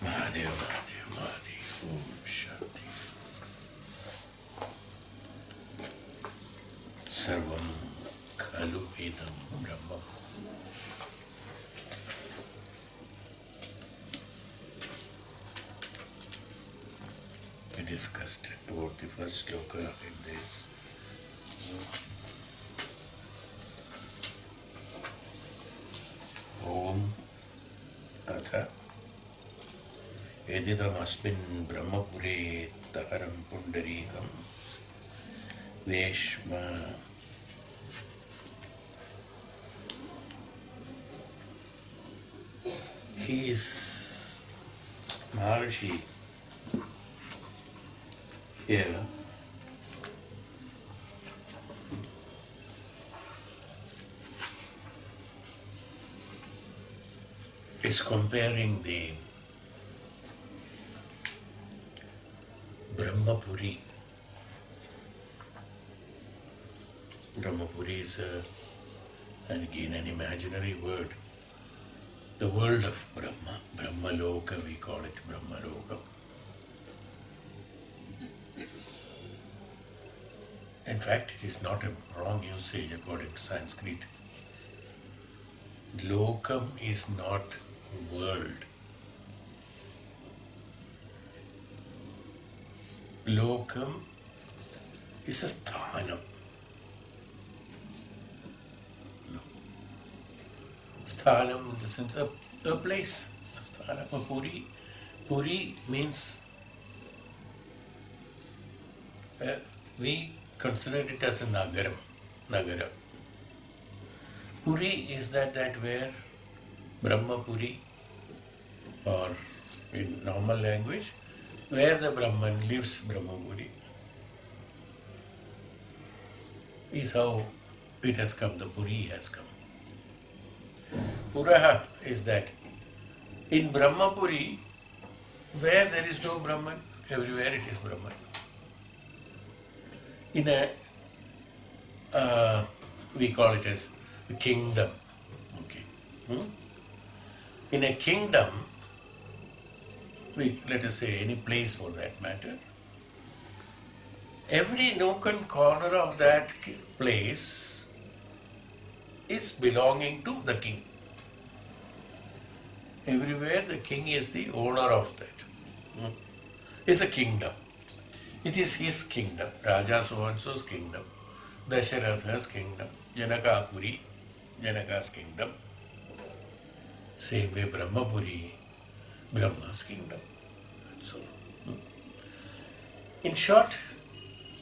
Mahadev, Mahadev, Mahadev, Om Shanti. Sarvam Khalu Vedam Brahma. We discussed about the first sloka in this. Om Atha Edidam Asmin Brahmapure Taharam Pundarikam Veshma He is Maharshi here is comparing the Brahmapuri. Brahmapuri is and again an imaginary word. The world of Brahma, Brahmaloka, we call it Brahmaloka. In fact, it is not a wrong usage according to Sanskrit. Lokam is not world. Lokam is a sthanam. Sthanam in the sense of a place. A sthanam, a puri. Puri means we consider it as a nagaram. Nagara. Puri is that where Brahmapuri, or in normal language, where the Brahman lives, Brahmapuri, is how it has come, the Puri has come. Puraha is that in Brahmapuri, where there is no Brahman, everywhere it is Brahman. In a, we call it as a kingdom. Okay. In a kingdom, let us say any place for that matter, every nook and corner of that place is belonging to the king. Everywhere the king is the owner of that. It's a kingdom. It is his kingdom. Raja so-and-so's kingdom. Dasharatha's kingdom. Janakapuri, Janaka's kingdom. Same way Brahmapuri, Brahma's kingdom. So, in short,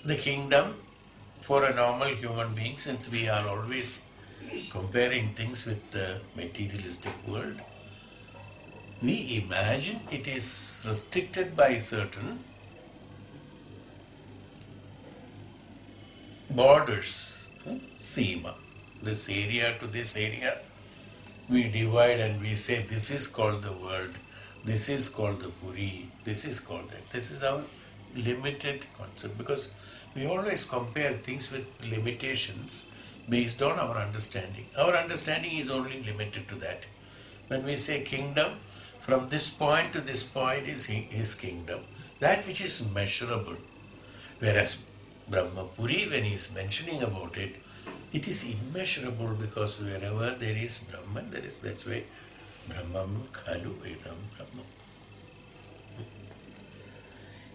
the kingdom for a normal human being, since we are always comparing things with the materialistic world, we imagine it is restricted by certain borders, seema. This area to this area, we divide and we say this is called the world, this is called the Puri, this is called that. This is our limited concept, because we always compare things with limitations based on our understanding. Our understanding is only limited to that. When we say kingdom, from this point to this point is his kingdom, that which is measurable. Whereas Brahmapuri, when he is mentioning about it, it is immeasurable, because wherever there is Brahman, there is, that's why Brahmam Khalu Vedam Brahma.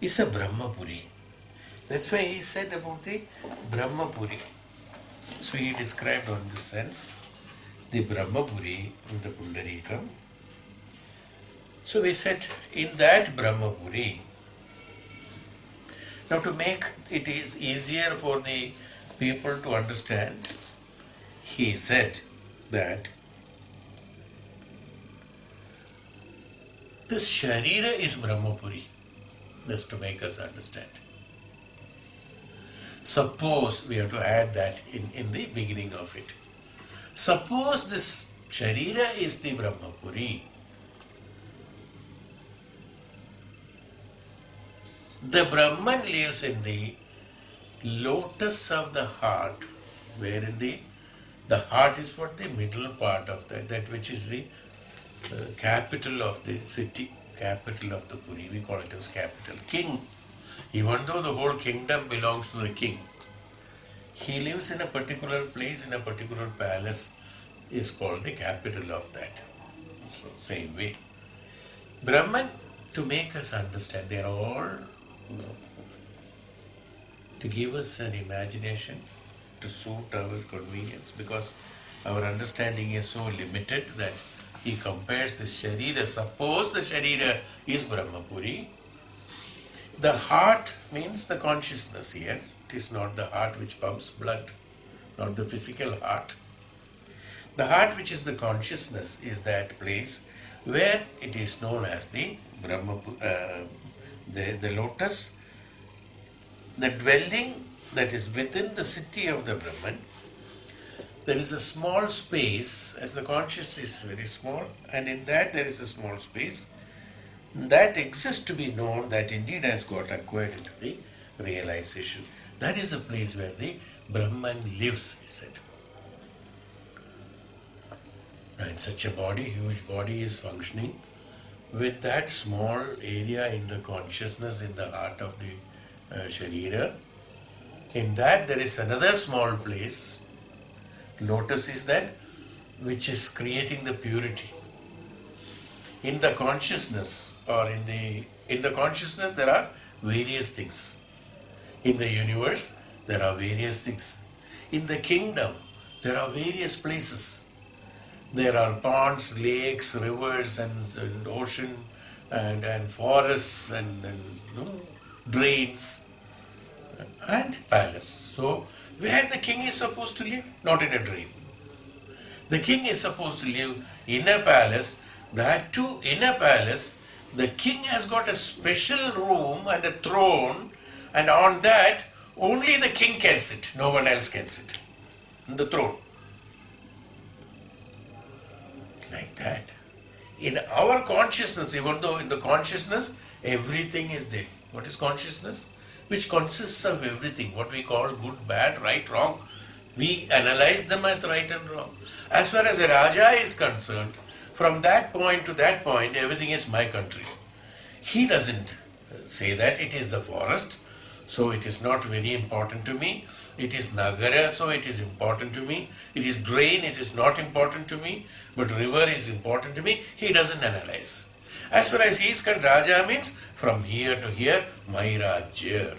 It's a Brahmapuri. That's why he said about the Brahmapuri. So he described on this sense the Brahmapuri in the Pundarikam. So we said in that Brahmapuri, now to make it is easier for the people to understand, he said that this Sharira is Brahmapuri, just to make us understand. Suppose, we have to add that in the beginning of it. Suppose this Sharira is the Brahmapuri, the Brahman lives in the lotus of the heart, wherein the heart is what, the middle part of that which is the capital of the city, capital of the Puri. We call it as capital. King, even though the whole kingdom belongs to the king, he lives in a particular place, in a particular palace, is called the capital of that. So, same way. Brahman, to make us understand, they are all, to give us an imagination to suit our convenience, because our understanding is so limited that he compares the Sharira. Suppose the Sharira is Brahmapuri. The heart means the consciousness here. It is not the heart which pumps blood, not the physical heart. The heart, which is the consciousness, is that place where it is known as the the lotus, the dwelling that is within the city of the Brahman. There is a small space, as the consciousness is very small, and in that there is a small space that exists to be known, that indeed has got acquired into the realization. That is a place where the Brahman lives, he said. Now in such a body, huge body is functioning with that small area in the consciousness, in the heart of the Sharira. In that there is another small place. Lotus is that which is creating the purity. In the consciousness, or in the consciousness, there are various things. In the universe, there are various things. In the kingdom, there are various places. There are ponds, lakes, rivers, and ocean, and forests, and drains, and palace. So, where the king is supposed to live? Not in a drain. The king is supposed to live in a palace. That too, in a palace, the king has got a special room and a throne, and on that, only the king can sit. No one else can sit on the throne. Like that. In our consciousness, even though in the consciousness, everything is there. What is consciousness? Which consists of everything, what we call good, bad, right, wrong. We analyze them as right and wrong. As far as a Raja is concerned, from that point to that point, everything is my country. He doesn't say that it is the forest, so it is not very important to me. It is Nagara, so it is important to me. It is drain, it is not important to me, but river is important to me. He doesn't analyze. As far as he is concerned, Raja means from here to here, my Rajya.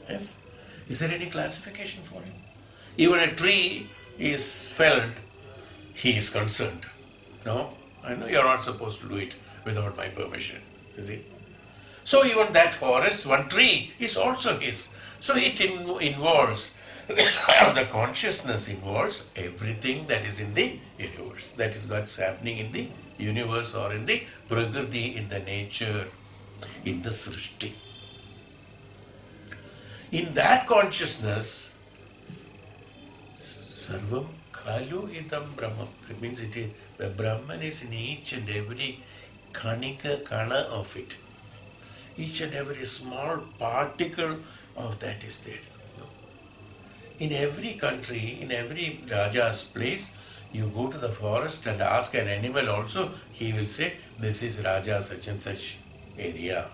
Yes? Is there any classification for him? Even a tree is felled, he is concerned. No, I know you are not supposed to do it without my permission. You see? So even that forest, one tree is also his. So it involves, the consciousness involves everything that is in the universe. That is what's happening in the universe, or in the prakriti, in the nature, in the srishti. In that consciousness, sarvam khalu idam brahman. That means it is, the Brahman is in each and every kana of it. Each and every small particle of that is there. In every country, in every Raja's place, you go to the forest and ask an animal also, he will say, this is Raja such and such area.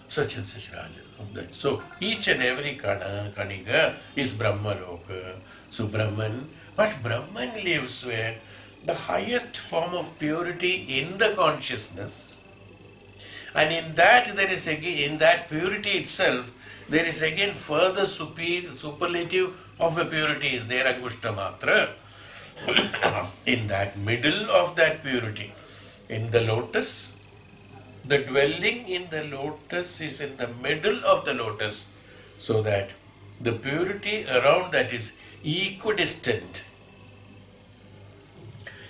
Such and such Raja. So each and every Kanika is Brahmaloka. So Brahman, but Brahman lives where? The highest form of purity in the consciousness. And in that there is again, in that purity itself, there is again further superlative of a purity is there, Angushta Matra. In that middle of that purity, in the lotus, the dwelling in the lotus is in the middle of the lotus, so that the purity around that is equidistant.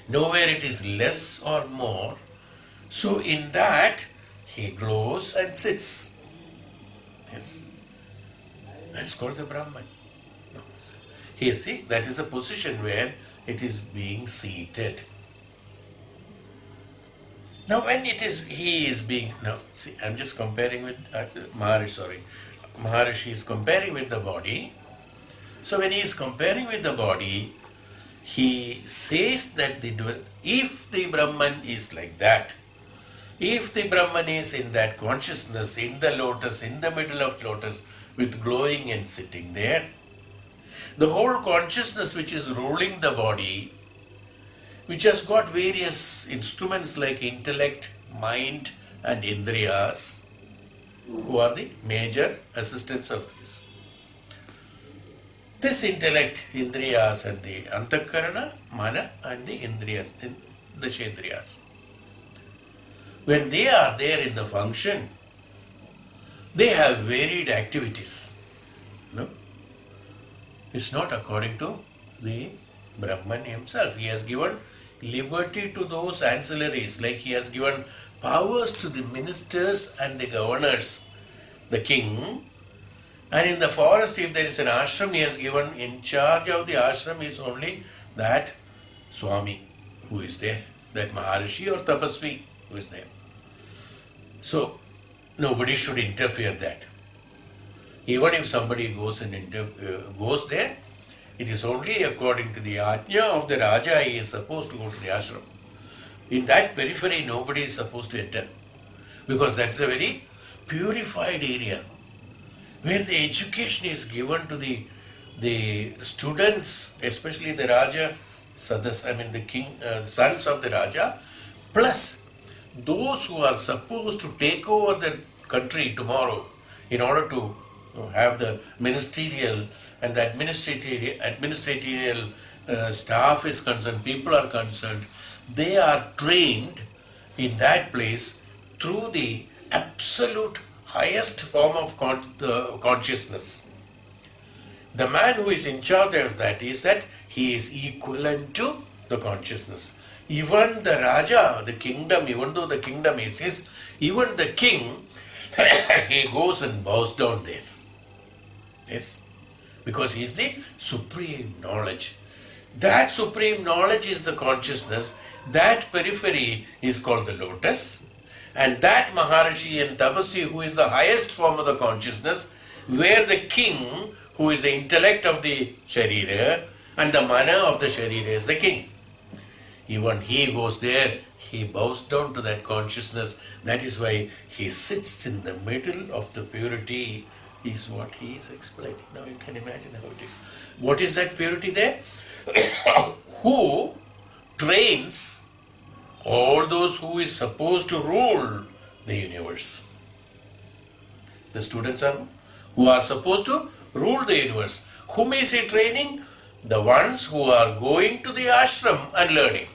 Nowhere it is less or more. So in that, he glows and sits. Yes. That's called the Brahman. No. Here, see, that is a position where it is being seated. Now, when it is, he is being, now, see, I'm just comparing with Maharishi is comparing with the body. So, when he is comparing with the body, he says that if the Brahman is like that, If the Brahman is in that consciousness, in the lotus, in the middle of lotus, with glowing and sitting there, the whole consciousness which is ruling the body, which has got various instruments like intellect, mind and indriyas, who are the major assistants of this. This intellect, indriyas and the antakarana, mana and the indriyas, the shendriyas. When they are there in the function, they have varied activities. No? It's not according to the Brahman himself. He has given liberty to those ancillaries, like he has given powers to the ministers and the governors, the king. And in the forest, if there is an ashram, he has given in charge of the ashram is only that Swami who is there, that Maharishi or Tapasvi who is there. So, nobody should interfere that. Even if somebody goes and goes there, it is only according to the ajna of the Raja he is supposed to go to the ashram. In that periphery, nobody is supposed to enter, because that's a very purified area where the education is given to the students, especially the Raja Sadas, the king, sons of the Raja, plus those who are supposed to take over the country tomorrow in order to have the ministerial and the administrative staff is concerned, people are concerned, they are trained in that place through the absolute highest form of consciousness. The man who is in charge of that is that he is equivalent to the consciousness. Even the Raja, the kingdom, even though the kingdom is his, even the king, he goes and bows down there. Yes, because he is the supreme knowledge. That supreme knowledge is the consciousness. That periphery is called the lotus. And that Maharishi and Tapasvi, who is the highest form of the consciousness, where the king, who is the intellect of the Sharira, and the mana of the Sharira is the king. Even he goes there, he bows down to that consciousness. That is why he sits in the middle of the purity, is what he is explaining. Now you can imagine how it is. What is that purity there? Who trains all those who is supposed to rule the universe. The students are who are supposed to rule the universe. Whom is he training? The ones who are going to the ashram and learning.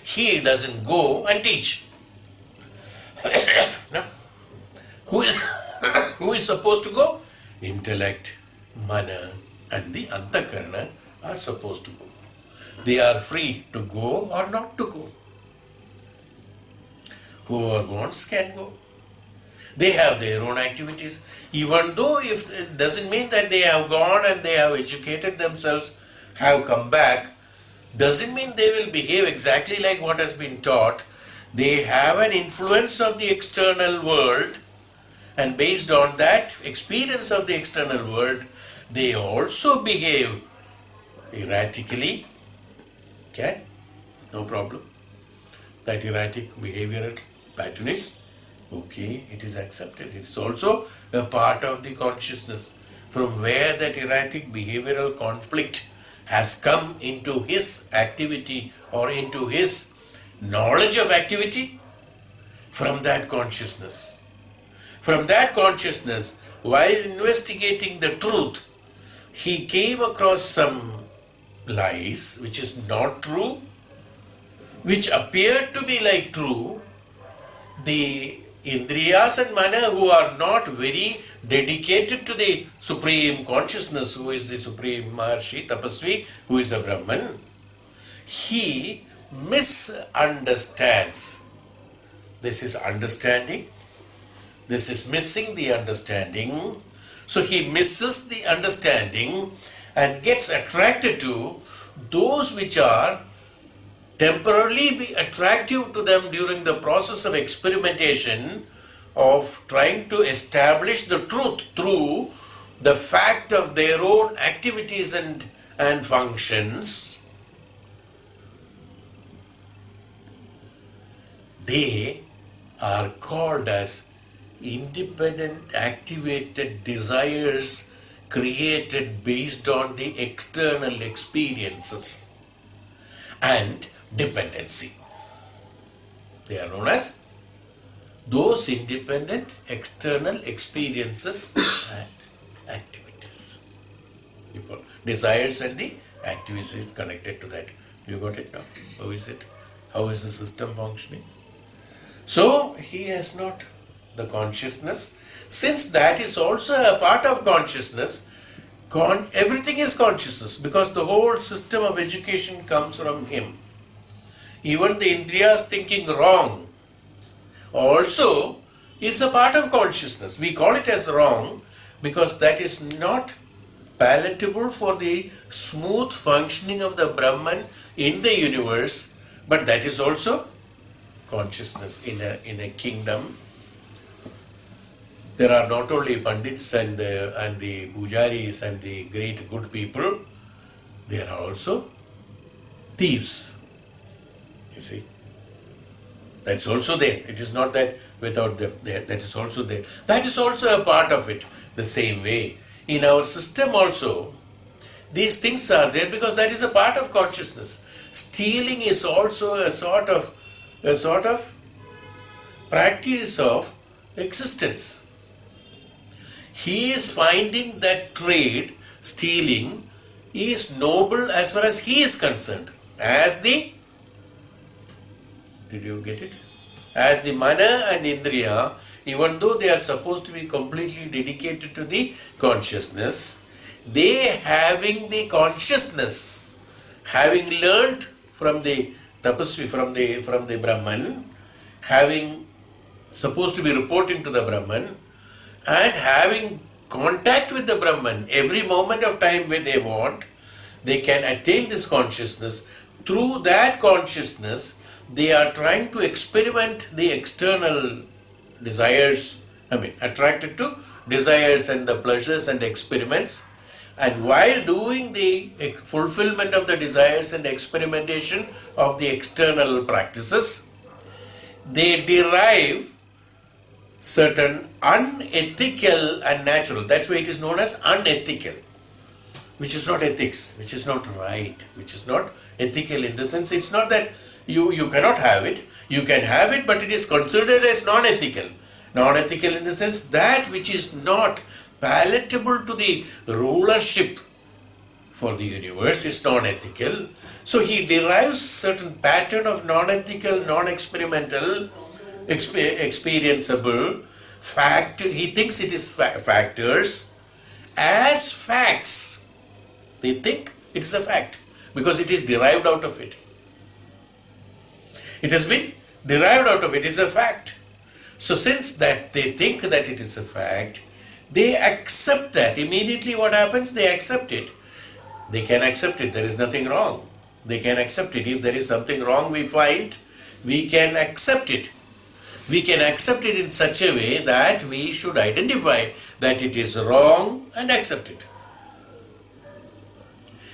He doesn't go and teach. No? Who is supposed to go? Intellect, mana and the antakarana are supposed to go. They are free to go or not to go. Whoever wants can go. They have their own activities. Even though if it doesn't mean that they have gone and they have educated themselves, have come back, doesn't mean they will behave exactly like what has been taught. They have an influence of the external world, and based on that experience of the external world, they also behave erratically. Okay? No problem. That erratic behavioral pattern is okay, it is accepted. It is also a part of the consciousness from where that erratic behavioral conflict has come into his activity or into his knowledge of activity, from that consciousness. From that consciousness, while investigating the truth, he came across some lies which is not true, which appeared to be like true. The Indriyas and Mana, who are not very dedicated to the Supreme Consciousness, who is the Supreme Maharshi, Tapasvi, who is the Brahman, he misunderstands. This is understanding. This is missing the understanding. So he misses the understanding and gets attracted to those which are temporarily be attractive to them during the process of experimentation of trying to establish the truth through the fact of their own activities and functions. They are called as independent activated desires created based on the external experiences and dependency. They are known as those independent external experiences and activities. You call desires and the activities connected to that. You got it now? How is it? How is the system functioning? So he has not the consciousness. Since that is also a part of consciousness, everything is consciousness, because the whole system of education comes from him. Even the Indriyas thinking wrong also is a part of consciousness. We call it as wrong because that is not palatable for the smooth functioning of the Brahman in the universe, but that is also consciousness in a kingdom. There are not only Pandits and the Pujaris and the great good people, there are also thieves. You see, that's also there. It is not that without them, that is also there. That is also a part of it. The same way, in our system also, these things are there because that is a part of consciousness. Stealing is also a sort of practice of existence. He is finding that trade, stealing, is noble as far as he is concerned. Did you get it? As the mana and indriya, even though they are supposed to be completely dedicated to the consciousness, they having the consciousness, having learnt from the tapasvi, from the Brahman, having supposed to be reporting to the Brahman, and having contact with the Brahman every moment of time when they want, they can attain this consciousness. Through that consciousness, they are trying to experiment the external desires, attracted to desires and the pleasures and experiments. And while doing the fulfillment of the desires and experimentation of the external practices, they derive certain unethical and natural. That's why it is known as unethical, which is not ethics, which is not right, which is not ethical in the sense it's not that you cannot have it. You can have it, but it is considered as non-ethical. Non-ethical in the sense that which is not palatable to the rulership for the universe is non-ethical. So he derives certain pattern of non-ethical, non-experimental, experienceable fact. He thinks it is factors as facts. They think it is a fact because it is derived out of it. It has been derived out of it. It is a fact. So since that they think that it is a fact, they accept that. Immediately what happens? They accept it. They can accept it. There is nothing wrong. They can accept it. If there is something wrong we find, we can accept it. We can accept it in such a way that we should identify that it is wrong and accept it.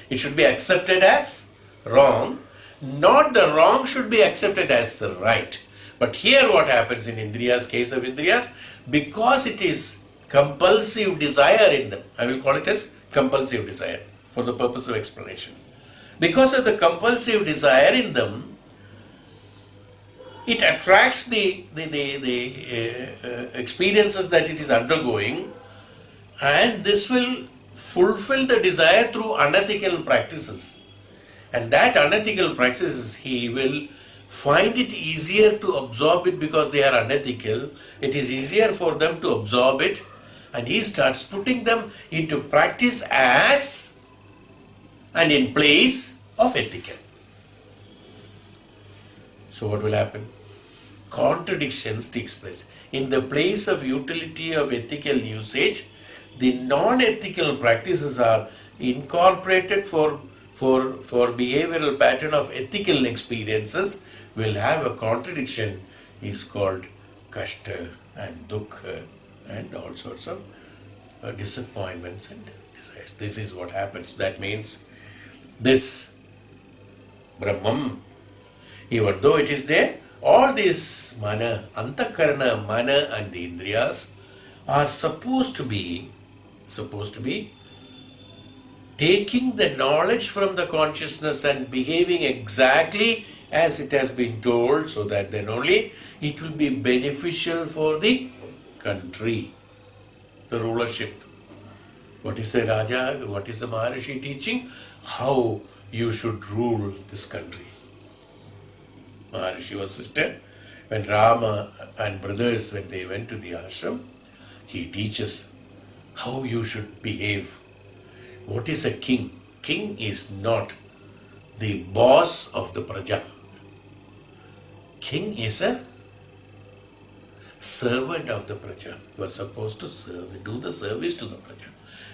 It should be accepted as wrong. Not the wrong should be accepted as the right. But here what happens in Indriya's case of Indriyas, because it is compulsive desire in them, I will call it as compulsive desire for the purpose of explanation. Because of the compulsive desire in them, it attracts the experiences that it is undergoing, and this will fulfill the desire through unethical practices. And that unethical practices, he will find it easier to absorb it because they are unethical. It is easier for them to absorb it, and he starts putting them into practice as and in place of ethical. So what will happen? Contradictions takes place. In the place of utility of ethical usage, the non-ethical practices are incorporated for behavioral pattern of ethical experiences, will have a contradiction, is called kashta and dukkha and all sorts of disappointments and desires. This is what happens. That means this Brahman, even though it is there, All these mana, antakarana, mana and the indriyas are supposed to be taking the knowledge from the consciousness and behaving exactly as it has been told, so that then only it will be beneficial for the country, the rulership. What is the Raja, what is the Maharishi teaching? How you should rule this country. Maharishi Vasishtha, when Rama and brothers, when they went to the ashram, he teaches how you should behave. What is a king? King is not the boss of the praja. King is a servant of the praja. You are supposed to serve, do the service to the praja.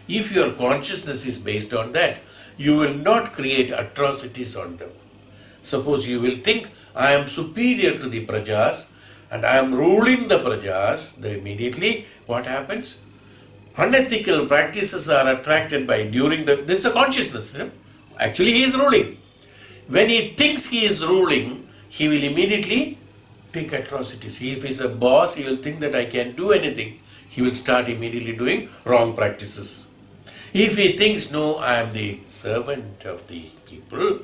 If your consciousness is based on that, you will not create atrocities on them. Suppose you will think, I am superior to the prajas and I am ruling the prajas, then immediately what happens? Unethical practices are attracted by this is a consciousness. Actually he is ruling. When he thinks he is ruling, he will immediately take atrocities. If he is a boss, he will think that I can do anything. He will start immediately doing wrong practices. If he thinks, no, I am the servant of the people,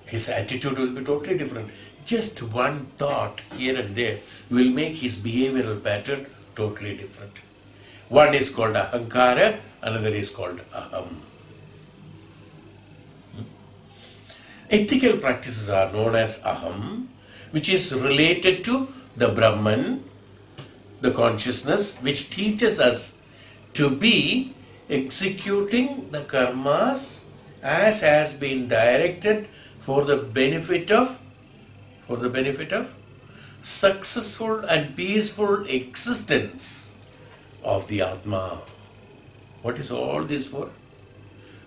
his attitude will be totally different. Just one thought here and there will make his behavioral pattern totally different. One is called ahankara, another is called aham. Ethical practices are known as aham, which is related to the Brahman, the consciousness, which teaches us to be executing the karmas as has been directed for the benefit of successful and peaceful existence of the Atma. What is all this for?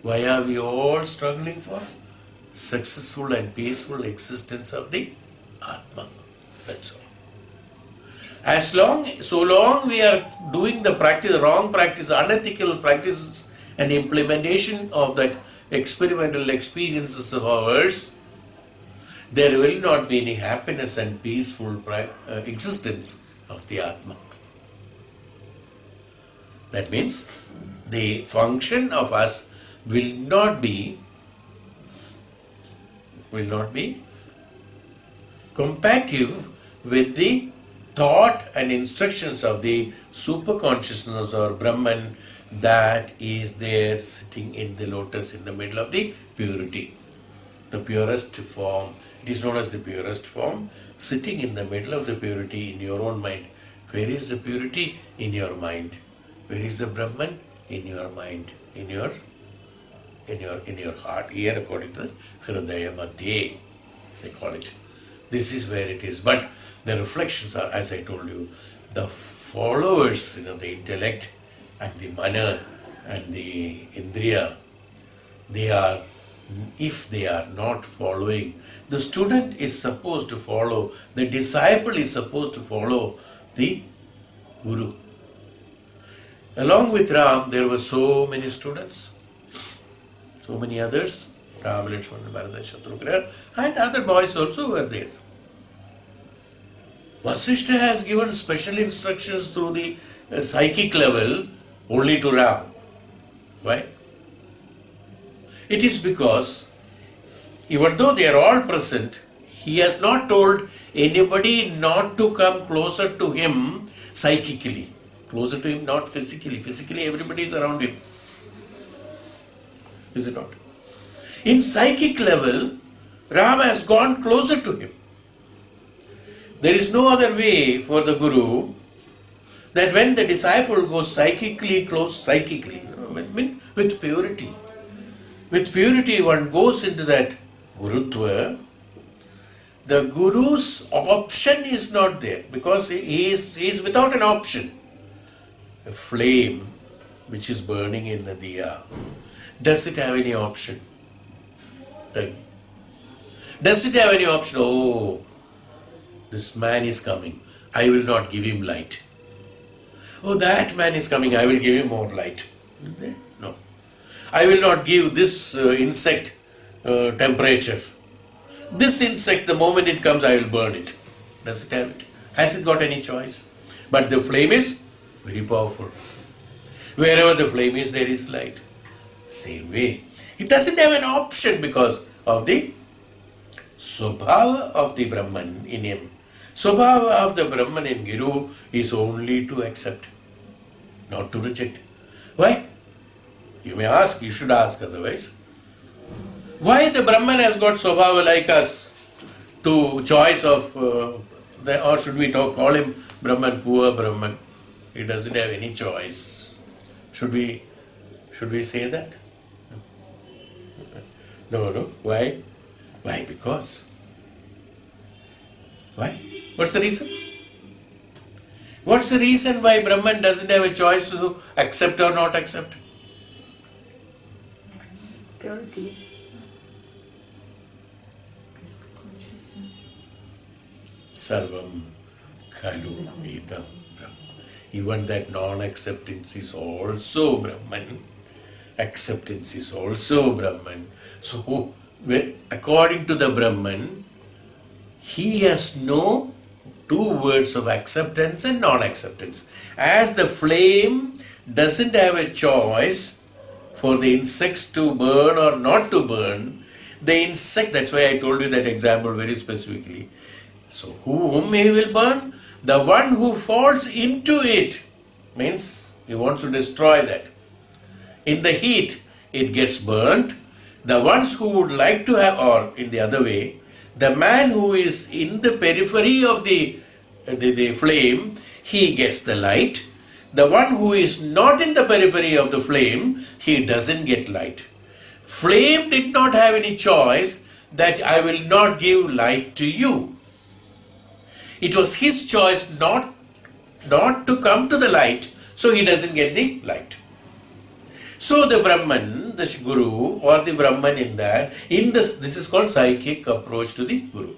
Why are we all struggling for? Successful and peaceful existence of the Atma. That's all. So long we are doing the practice, wrong practice, unethical practices and implementation of that experimental experiences of ours, there will not be any happiness and peaceful existence of the Atma. That means the function of us will not be compatible with the thought and instructions of the superconsciousness or Brahman that is there sitting in the lotus in the middle of the purity. The purest form. It is known as the purest form, sitting in the middle of the purity in your own mind. Where is the purity? In your mind. Where is the Brahman? In your mind, in your heart. Here, according to the Hridaya Madhye, they call it. This is where it is. But the reflections are, as I told you, the followers, the intellect and the mana and the indriya, if they are not following, the student is supposed to follow, the disciple is supposed to follow the Guru. Along with Ram, there were so many students, so many others, Ram, Lakshmana, Bharata, Shatrughna, and other boys also were there. Vasishtha has given special instructions through the psychic level only to Ram. Why? It is because even though they are all present, he has not told anybody not to come closer to him psychically. Closer to him, not physically. Physically, everybody is around him. Is it not? In psychic level, Ram has gone closer to him. There is no other way for the Guru that when the disciple goes psychically close, with purity. With purity, one goes into that Gurutva. The Guru's option is not there because he is without an option. A flame which is burning in the diya, does it have any option? Tell me. Does it have any option? Oh, this man is coming, I will not give him light. Oh, that man is coming, I will give him more light. No. I will not give this insect temperature. This insect, the moment it comes, I will burn it. Does it have it? Has it got any choice? But the flame is very powerful. Wherever the flame is, there is light. Same way. It doesn't have an option because of the Swabhava of the Brahman in him. Swabhava of the Brahman in Guru is only to accept, not to reject. Why? You may ask, you should ask otherwise. Why the Brahman has got Swabhava like us to choice of, or should we call him Brahman, poor Brahman? He doesn't have any choice. Should we say that? No. Why? Why? Because. Why? What's the reason? What's the reason why Brahman doesn't have a choice to accept or not accept? Purity. Consciousness. Sarvam Khalu Idam Brahman. Even that non-acceptance is also Brahman. Acceptance is also Brahman. So, according to the Brahman, he has no two words of acceptance and non-acceptance. As the flame doesn't have a choice for the insects to burn or not to burn, the insect, that's why I told you that example very specifically. So, whom he will burn? The one who falls into it, means he wants to destroy that. In the heat, it gets burnt. The ones who would like to have, or in the other way, the man who is in the periphery of the flame, he gets the light. The one who is not in the periphery of the flame, he doesn't get light. Flame did not have any choice that I will not give light to you. It was his choice not to come to the light, so he doesn't get the light. So the Brahman, the Guru or the Brahman in that, this is called psychic approach to the Guru.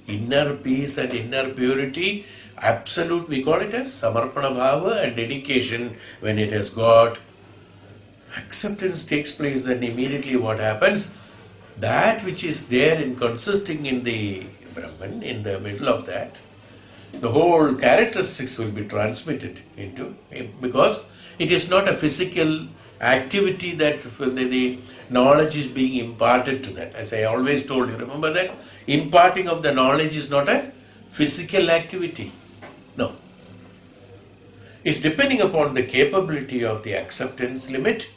Inner peace and inner purity, absolute, we call it as Samarpana Bhava and dedication. When it has got acceptance takes place, then immediately what happens? That which is there in consisting in the Brahman, in the middle of that, the whole characteristics will be transmitted into him, because it is not a physical activity that the knowledge is being imparted to that. As I always told you, remember that imparting of the knowledge is not a physical activity. No. It's depending upon the capability of the acceptance limit,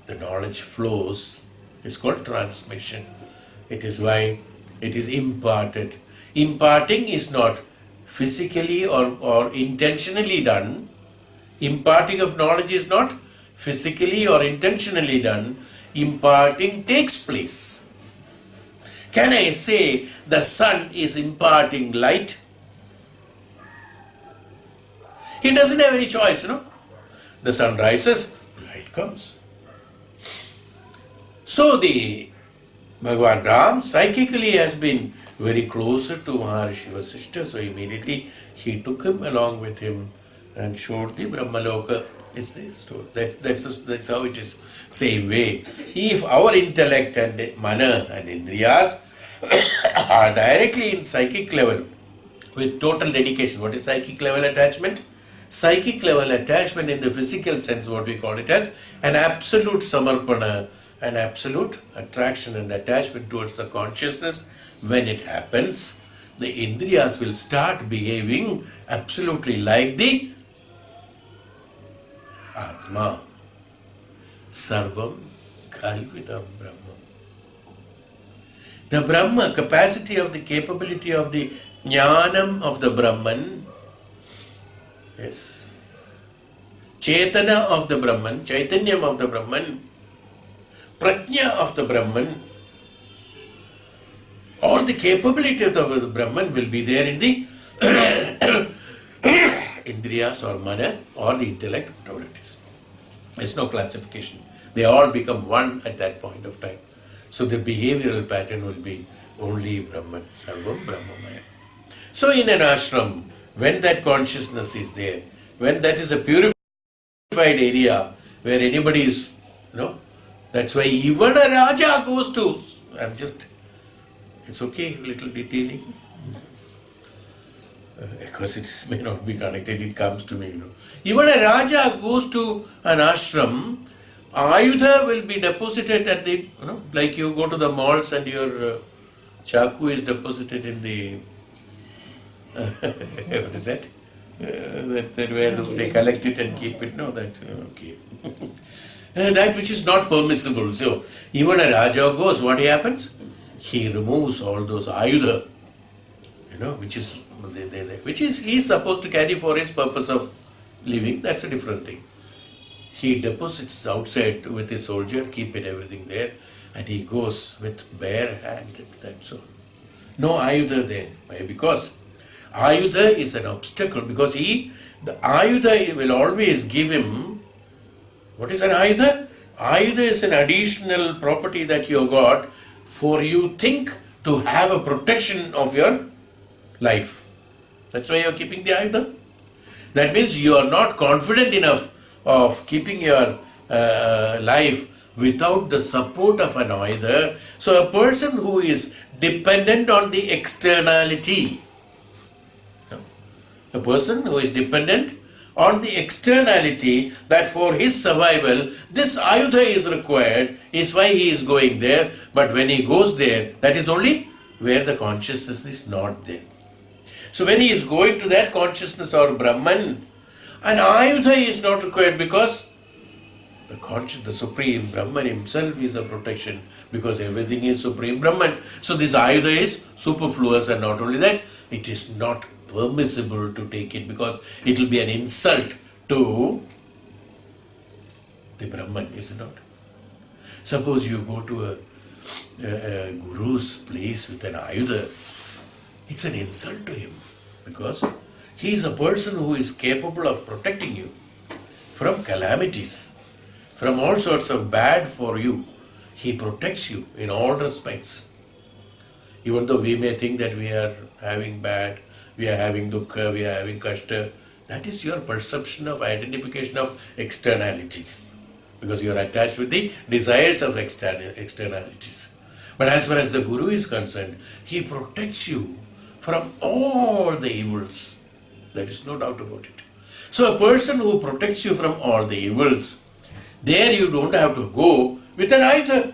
the knowledge flows. It's called transmission. It is why it is imparted. Imparting is not physically or intentionally done. Imparting of knowledge is not physically or intentionally done. Imparting takes place. Can I say the sun is imparting light? He doesn't have any choice, The sun rises, light comes. So the Bhagavan Ram psychically has been very closer to Maharishi Vasishtha, so immediately he took him along with him and showed the Brahmaloka. Is the story. That's how it is. Same way, if our intellect and mana and indriyas are directly in psychic level with total dedication. What is psychic level attachment? Psychic level attachment in the physical sense, what we call it as an absolute samarpana, an absolute attraction and attachment towards the consciousness. When it happens, the indriyas will start behaving absolutely like the Atma. Sarvam Kalvidam Brahma. The Brahma, capacity of the capability of the Jnanam of the Brahman, yes, Chetana of the Brahman, Chaitanyam of the Brahman, Prajna of the Brahman, all the capability of the Brahman will be there in the Indriyas or Mana or the intellect, whatever it is. There's no classification. They all become one at that point of time. So the behavioral pattern will be only Brahman, Sarvam Brahmamaya. So in an ashram, when that consciousness is there, when that is a purified area where anybody is, that's why even a Raja goes to, it's okay, little detailing. because it may not be connected, it comes to me. Even a Raja goes to an ashram, Ayudha will be deposited at the, like you go to the malls and your chaku is deposited in the, what is that? That where they collect it and keep it, okay. That which is not permissible. So, even a Raja goes, what happens? He removes all those Ayudha, which is he is supposed to carry for his purpose of living. That's a different thing. He deposits outside with his soldier, keep it everything there, and he goes with bare handed. That's all. No Ayudha there. Why? Because Ayudha is an obstacle. Because the Ayudha will always give him. What is an Ayudha? Ayudha is an additional property that you got for you think to have a protection of your life. That's why you are keeping the Ayudha. That means you are not confident enough of keeping your life without the support of an Ayudha. So a person who is dependent on the externality, a person who is dependent on the externality, that for his survival this Ayudha is required, is why he is going there. But when he goes there, that is only where the consciousness is not there. So when he is going to that consciousness or Brahman, an Ayudha is not required, because the Supreme Brahman himself is a protection, because everything is Supreme Brahman. So this Ayudha is superfluous, and not only that, it is not permissible to take it, because it will be an insult to the Brahman, is it not? Suppose you go to a guru's place with an Ayudha, it's an insult to him, because he is a person who is capable of protecting you from calamities, from all sorts of bad for you. He protects you in all respects. Even though we may think that we are having bad, we are having dukkha, we are having kashta, that is your perception of identification of externalities, because you are attached with the desires of externalities. But as far as the Guru is concerned, he protects you from all the evils. There is no doubt about it. So a person who protects you from all the evils, there you don't have to go with an Ayudha,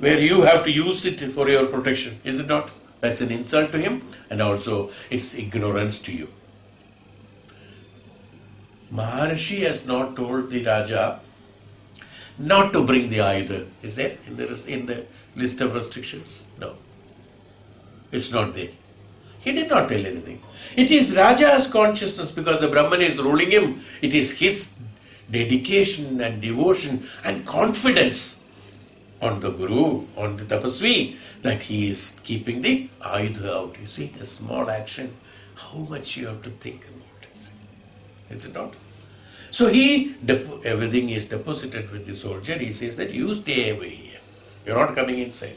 where you have to use it for your protection, is it not? That's an insult to him, and also it's ignorance to you. Maharshi has not told the Raja not to bring the Ayudha. Is there in the list of restrictions? No. It's not there. He did not tell anything. It is Raja's consciousness, because the Brahman is ruling him. It is his dedication and devotion and confidence on the Guru, on the Tapasvi, that he is keeping the Ayudha out. You see, a small action, how much you have to think about it. Is it not? So everything is deposited with the soldier. He says that you stay away here. You're not coming inside.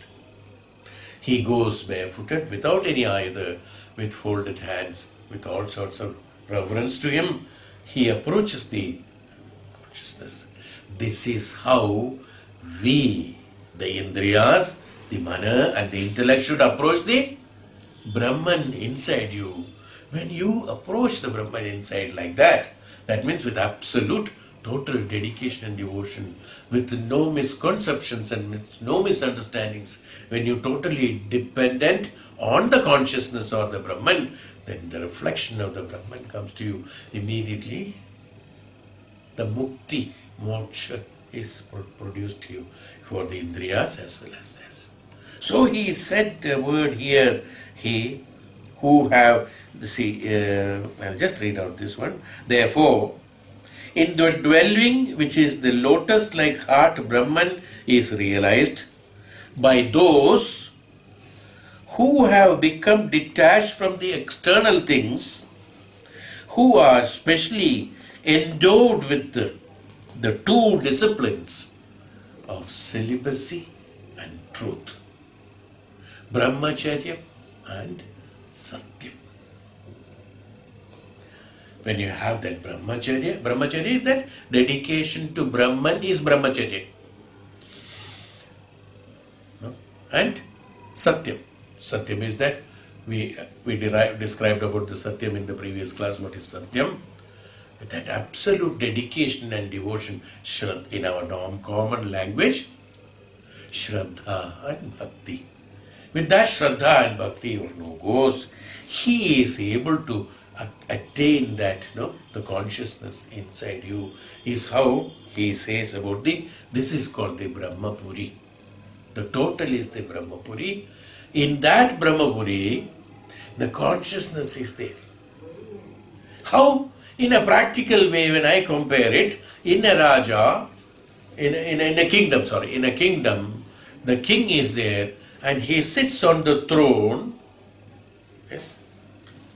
He goes barefooted, without any Ayudha, with folded hands, with all sorts of reverence to him. He approaches the consciousness. This is how we, the Indriyas, the Mana and the intellect, should approach the Brahman inside you. When you approach the Brahman inside like that, that means with absolute total dedication and devotion, with no misconceptions and no misunderstandings, when you totally dependent on the consciousness or the Brahman, then the reflection of the Brahman comes to you immediately. The mukti, moksha, is produced to you for the Indriyas as well as this. So he said a word here, he who have, I'll just read out this one. Therefore, in the dwelling which is the lotus-like heart, Brahman is realized by those who have become detached from the external things, who are specially endowed with the two disciplines of celibacy and truth, Brahmacharya and Satyam. When you have that Brahmacharya is that dedication to Brahman is Brahmacharya. No? And Satyam is that described about the Satyam in the previous class. What is Satyam? That absolute dedication and devotion, in our common language, Shraddha and Bhakti. With that Shraddha and Bhakti, goes, he is able to attain that, the consciousness inside you, is how he says about this is called the Brahmapuri. The total is the Brahmapuri. In that Brahmapuri, the consciousness is there. How? In a practical way, when I compare it, in a Raja, in a kingdom, the king is there and he sits on the throne. Yes,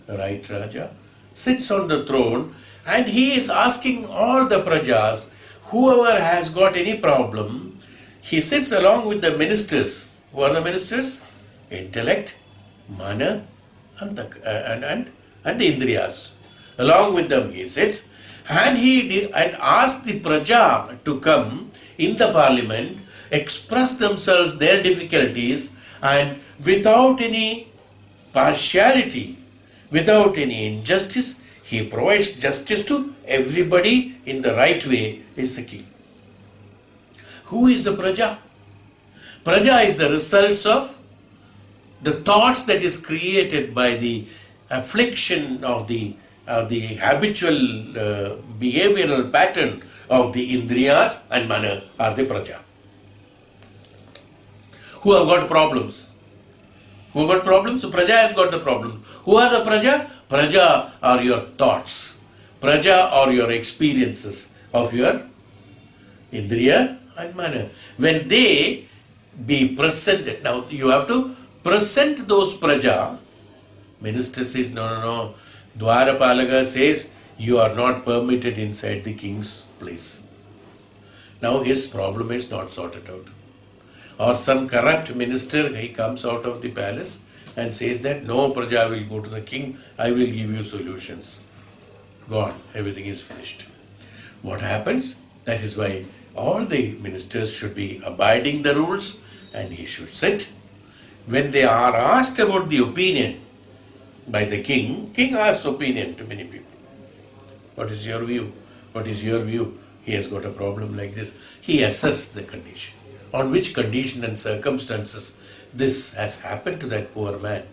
the right Raja sits on the throne and he is asking all the prajas, whoever has got any problem, he sits along with the ministers. Who are the ministers? Intellect, mana, and the Indriyas. Along with them he sits and and asks the praja to come in the parliament, express themselves, their difficulties, and without any partiality, without any injustice, he provides justice to everybody in the right way, is the king. Who is the praja? Praja is the results of the thoughts that is created by the affliction of the habitual behavioral pattern of the Indriyas and Mana are the praja. Who have got problems? Who got problems? So praja has got the problem. Who are the praja? Praja are your thoughts. Praja are your experiences of your Indriya and Mana. When they be present, now you have to present those praja. Minister says, no. Dwarapalaga says, you are not permitted inside the king's place. Now his problem is not sorted out. Or some corrupt minister, he comes out of the palace and says that no praja will go to the king, I will give you solutions. Gone, everything is finished. What happens? That is why all the ministers should be abiding the rules and he should sit. When they are asked about the opinion by the king asks opinion to many people. What is your view? What is your view? He has got a problem like this. He assesses the condition. On which condition and circumstances this has happened to that poor man.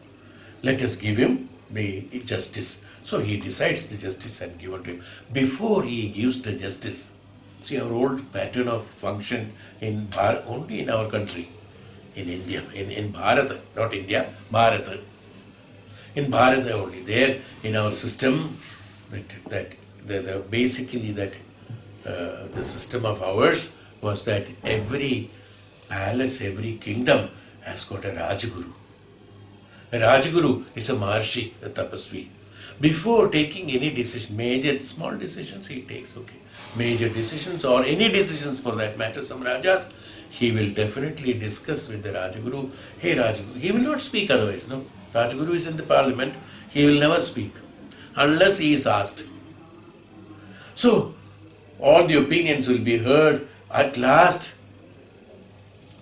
Let us give him the justice. So he decides the justice and give it to him. Before he gives the justice, see our old pattern of function only in our country, in India, in Bharata, not India, Bharata. In Bharata only, there in our system, the system of ours was that every palace, every kingdom has got a Rajguru. A Rajguru is a Maharshi, a Tapasvi. Before taking any decision, small decisions he takes, okay. Major decisions or any decisions for that matter, some Rajas, he will definitely discuss with the Rajguru. Hey Rajguru, he will not speak otherwise, no. Rajguru is in the parliament, he will never speak unless he is asked. So, all the opinions will be heard. At last,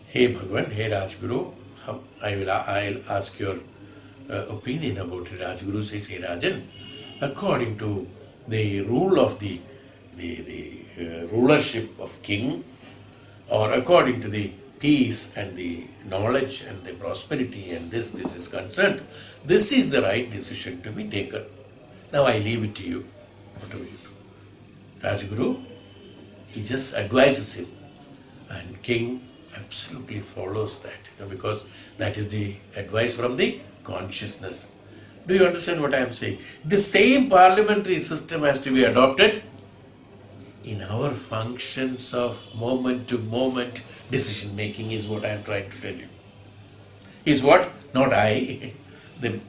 hey Bhagavan, hey Rajguru, I'll ask your opinion about it. Rajguru says, hey Rajan, according to the rule of the rulership of king, or according to the peace and the knowledge and the prosperity and this is concerned, this is the right decision to be taken. Now I leave it to you. What do you do? Rajguru, he just advises him and king absolutely follows that, because that is the advice from the consciousness. Do you understand what I am saying? The same parliamentary system has to be adopted in our functions of moment to moment decision making is what I am trying to tell you. Is what? Not I. The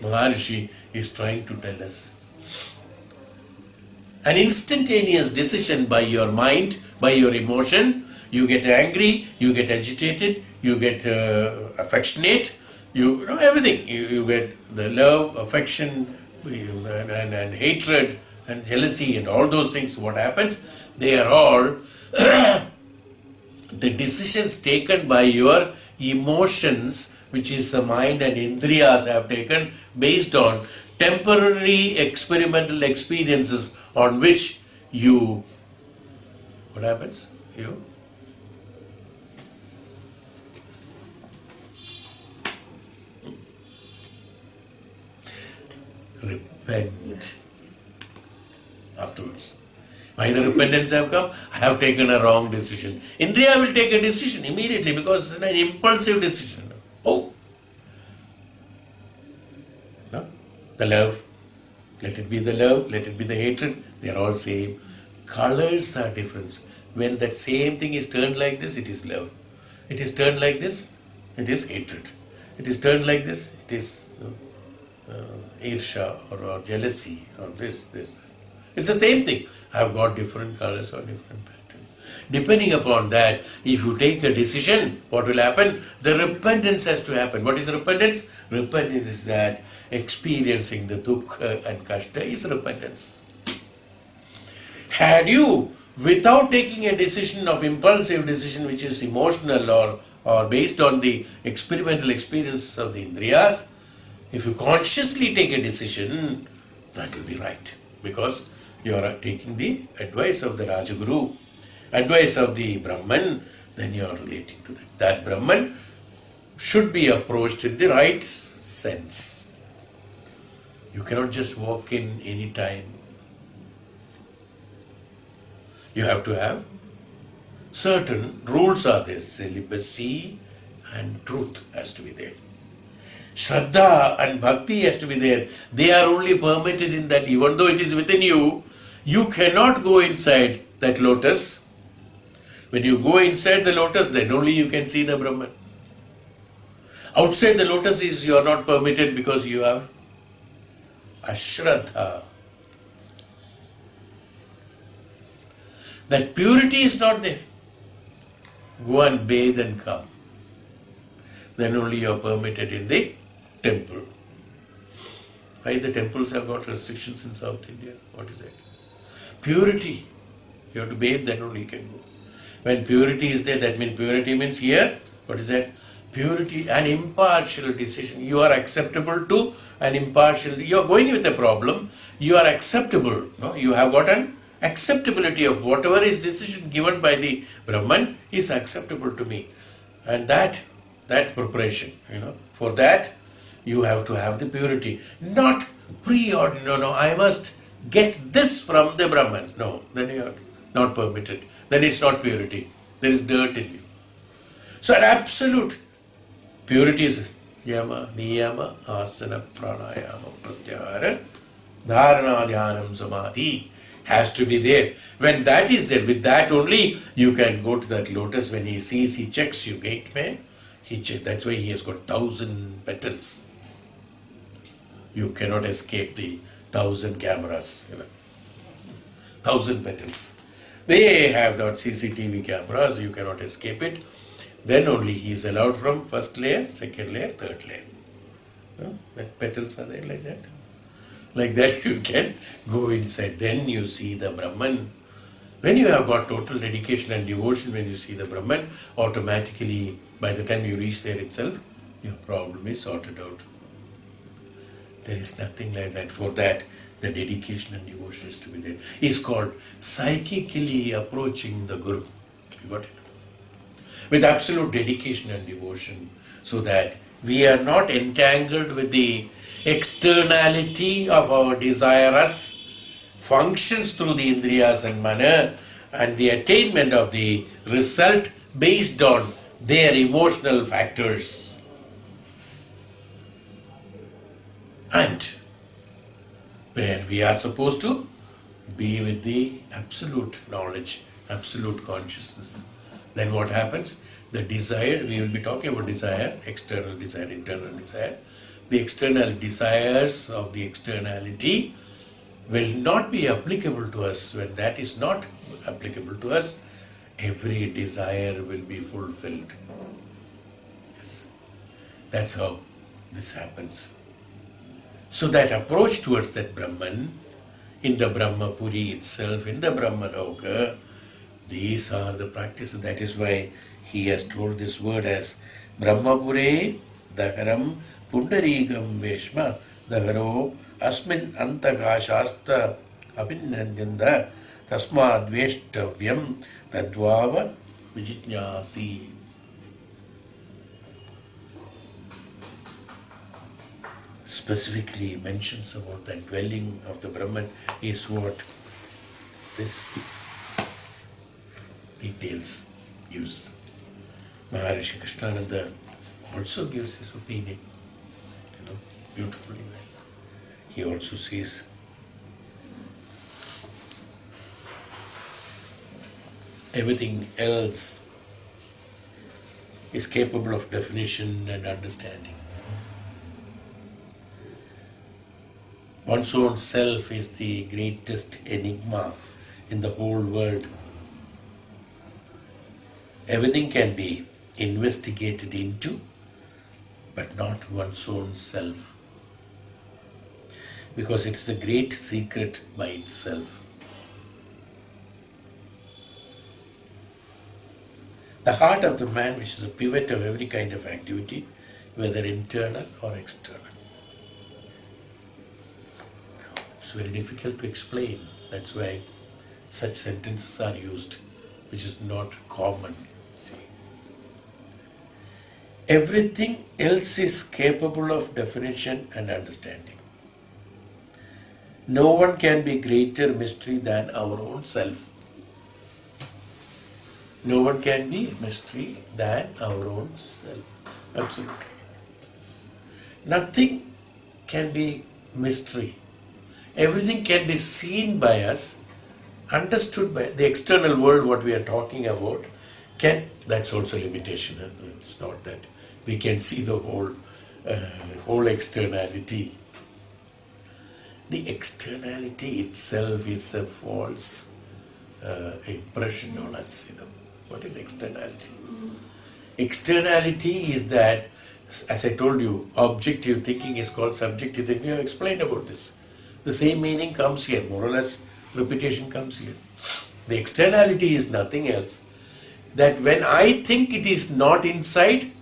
Maharishi is trying to tell us. An instantaneous decision by your mind, by your emotion. You get angry, you get agitated, you get affectionate, you know everything. You get the love, affection, and hatred and jealousy and all those things. What happens? They are all the decisions taken by your emotions which is the mind and indriyas have taken based on temporary experimental experiences on which you, what happens? You repent afterwards. Why the repentance have come? I have taken a wrong decision. Indriya will take a decision immediately because it's an impulsive decision. Oh, no? The love, let it be the love, let it be the hatred, they are all same. Colors are different. When that same thing is turned like this, it is love. It is turned like this, it is hatred. It is turned like this, it is irsha or jealousy or this. It's the same thing. I have got different colors or different patterns. Depending upon that, if you take a decision, what will happen? The repentance has to happen. What is repentance? Repentance is that experiencing the dukkha and kashta is repentance. Had you, without taking a decision of impulsive decision which is emotional or based on the experimental experiences of the indriyas, if you consciously take a decision, that will be right. Because you are taking the advice of the Rajaguru, advice of the Brahman, then you are relating to that. That Brahman should be approached in the right sense. You cannot just walk in any time. You have to have certain rules are there. Celibacy and truth has to be there. Shraddha and bhakti has to be there. They are only permitted in that even though it is within you, you cannot go inside that lotus. When you go inside the lotus, then only you can see the Brahman. Outside the lotus is you are not permitted because you have ashraddha. That purity is not there. Go and bathe and come. Then only you are permitted in the temple. Why the temples have got restrictions in South India? What is that? Purity. You have to bathe, then only you can go. When purity is there, that means purity means here, what is that? Purity, an impartial decision. You are acceptable to an impartial, you are going with a problem, you are acceptable. No? You have got an acceptability of whatever is decision given by the Brahman is acceptable to me. And that preparation, for that you have to have the purity. Not preordained, I must get this from the Brahman. No, then you are not permitted. Then it's not purity. There is dirt in you. So an absolute purity is yama, niyama, asana, pranayama, pratyahara, dharana, dhyanam, samadhi has to be there. When that is there, with that only you can go to that lotus. When he sees, he checks you, gate man. That's why he has got 1,000 petals. You cannot escape the 1,000 cameras. 1,000 petals. They have that CCTV cameras, you cannot escape it. Then only he is allowed from first layer, second layer, third layer. That petals are there like that. Like that you can go inside. Then you see the Brahman. When you have got total dedication and devotion, when you see the Brahman, automatically by the time you reach there itself, your problem is sorted out. There is nothing like that. For that, the dedication and devotion is to be there. It's called psychically approaching the Guru. You got it? With absolute dedication and devotion, so that we are not entangled with the externality of our desirous functions through the indriyas and mana and the attainment of the result based on their emotional factors. And where we are supposed to be with the absolute knowledge, absolute consciousness. Then what happens? The desire, we will be talking about desire, external desire, internal desire. The external desires of the externality will not be applicable to us. When that is not applicable to us, every desire will be fulfilled. Yes. That's how this happens. So that approach towards that Brahman, in the Brahmapuri itself, in the Brahmaloka, these are the practices. That is why he has told this word as Brahmapure daharam pundarigam veshma daharo asmin antaka shastra abhinandinda tasmad veshtavyam tadvava vijitnyasi. Specifically mentions about the dwelling of the Brahman is what this details gives. Maharishi Krishnananda also gives his opinion, beautifully. He also says, everything else is capable of definition and understanding. One's own self is the greatest enigma in the whole world. Everything can be investigated into, but not one's own self, because it's the great secret by itself. The heart of the man, which is a pivot of every kind of activity, whether internal or external. It's very difficult to explain. That's why such sentences are used, which is not common. See, everything else is capable of definition and understanding. No one can be greater mystery than our own self. No one can be mystery than our own self. Absolutely. Nothing can be mystery. Everything can be seen by us, understood by the external world. What we are talking about that's also limitation. It's not that we can see the whole externality. The externality itself is a false impression on us. What is externality? Externality is that, as I told you, objective thinking is called subjective thinking. I have explained about this. The same meaning comes here, more or less repetition comes here. The externality is nothing else. That when I think it is not inside,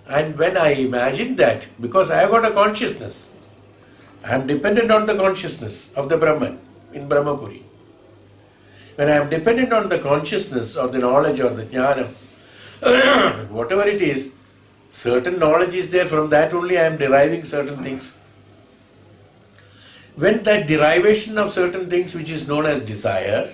and when I imagine that, because I have got a consciousness, I am dependent on the consciousness of the Brahman in Brahmapuri. When I am dependent on the consciousness or the knowledge or the jnana, whatever it is, certain knowledge is there, from that only I am deriving certain things. When that derivation of certain things, which is known as desire,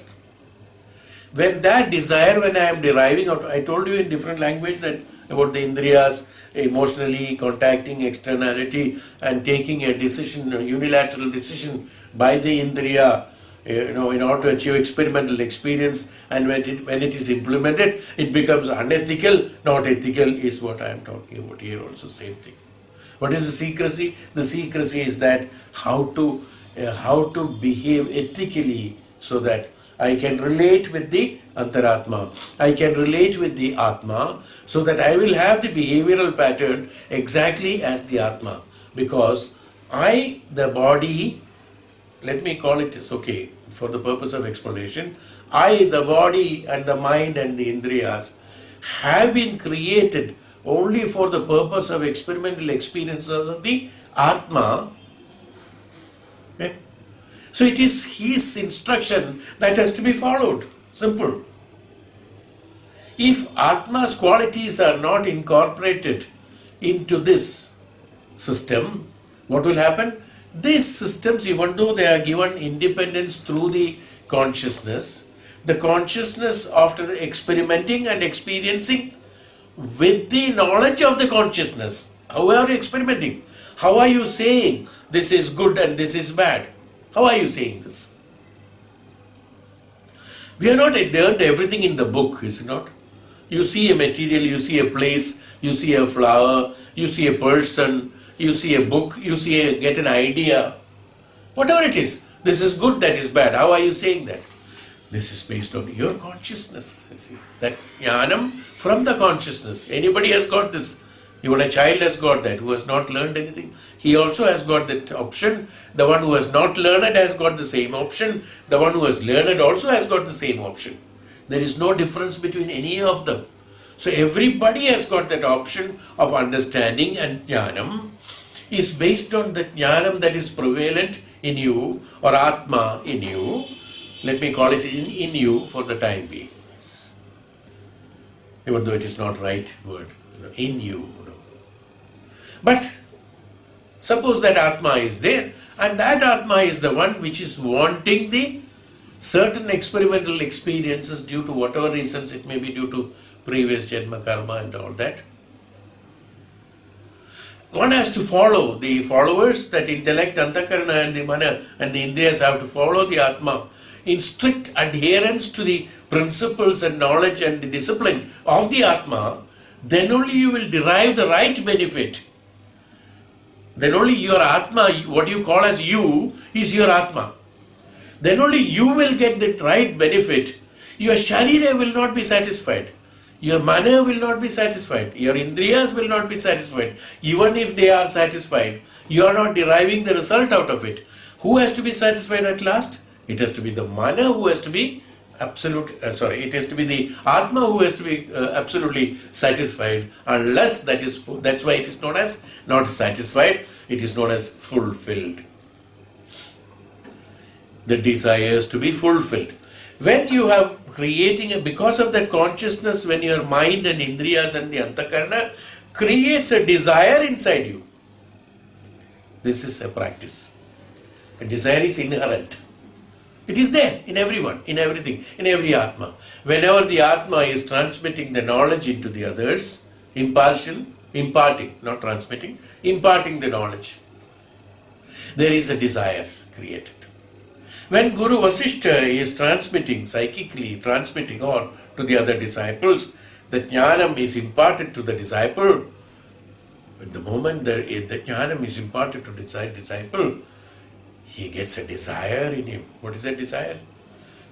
when I am deriving out, I told you in different language that about the indriyas, emotionally contacting externality and taking a decision, a unilateral decision by the indriya, in order to achieve experimental experience, and when it is implemented, it becomes unethical, not ethical, is what I am talking about here also, same thing. What is the secrecy? The secrecy is that how to behave ethically so that I can relate with the Antaratma, I can relate with the Atma, so that I will have the behavioral pattern exactly as the Atma. Because the body, let me call it this, okay, for the purpose of explanation, the body and the mind and the indriyas have been created only for the purpose of experimental experience of the Atma. Okay? So it is his instruction that has to be followed. Simple. If Atma's qualities are not incorporated into this system, what will happen? These systems, even though they are given independence through the consciousness, the consciousness, after experimenting and experiencing with the knowledge of the consciousness, how are you experimenting? How are you saying this is good and this is bad? How are you saying this? We are not learned everything in the book, is it not? You see a material, you see a place, you see a flower, you see a person, you see a book, get an idea. Whatever it is, this is good, that is bad. How are you saying that? This is based on your consciousness, you see. That jnanam from the consciousness. Anybody has got this. Even a child has got that, who has not learned anything. He also has got that option. The one who has not learned has got the same option. The one who has learned also has got the same option. There is no difference between any of them. So everybody has got that option of understanding, and jnanam is based on the jnanam that is prevalent in you, or atma in you. Let me call it in you for the time being. Even though it is not right word. In you. But suppose that atma is there, and that atma is the one which is wanting the certain experimental experiences due to whatever reasons, it may be due to previous janma karma and all that. One has to follow the followers, that intellect, antakarana and the mana and the indriyas have to follow the atma in strict adherence to the principles and knowledge and the discipline of the atma. Then only you will derive the right benefit. Then only your atma, what you call as you, is your atma. Then only you will get the right benefit. Your sharira will not be satisfied. Your mana will not be satisfied. Your indriyas will not be satisfied. Even if they are satisfied, you are not deriving the result out of it. Who has to be satisfied at last? It has to be the mana who has to be it has to be the atma who has to be absolutely satisfied, unless that's why it is known as not satisfied, it is known as fulfilled. The desires to be fulfilled. When you have because of that consciousness, when your mind and indriyas and the antakarana creates a desire inside you, this is a practice. A desire is inherent. It is there in everyone, in everything, in every atma. Whenever the atma is transmitting the knowledge into the others, imparting the knowledge, there is a desire created. When Guru Vasishtha is psychically transmitting on to the other disciples, the jnanam is imparted to the disciple. At the moment the jnanam is imparted to the disciple, he gets a desire in him. What is that desire?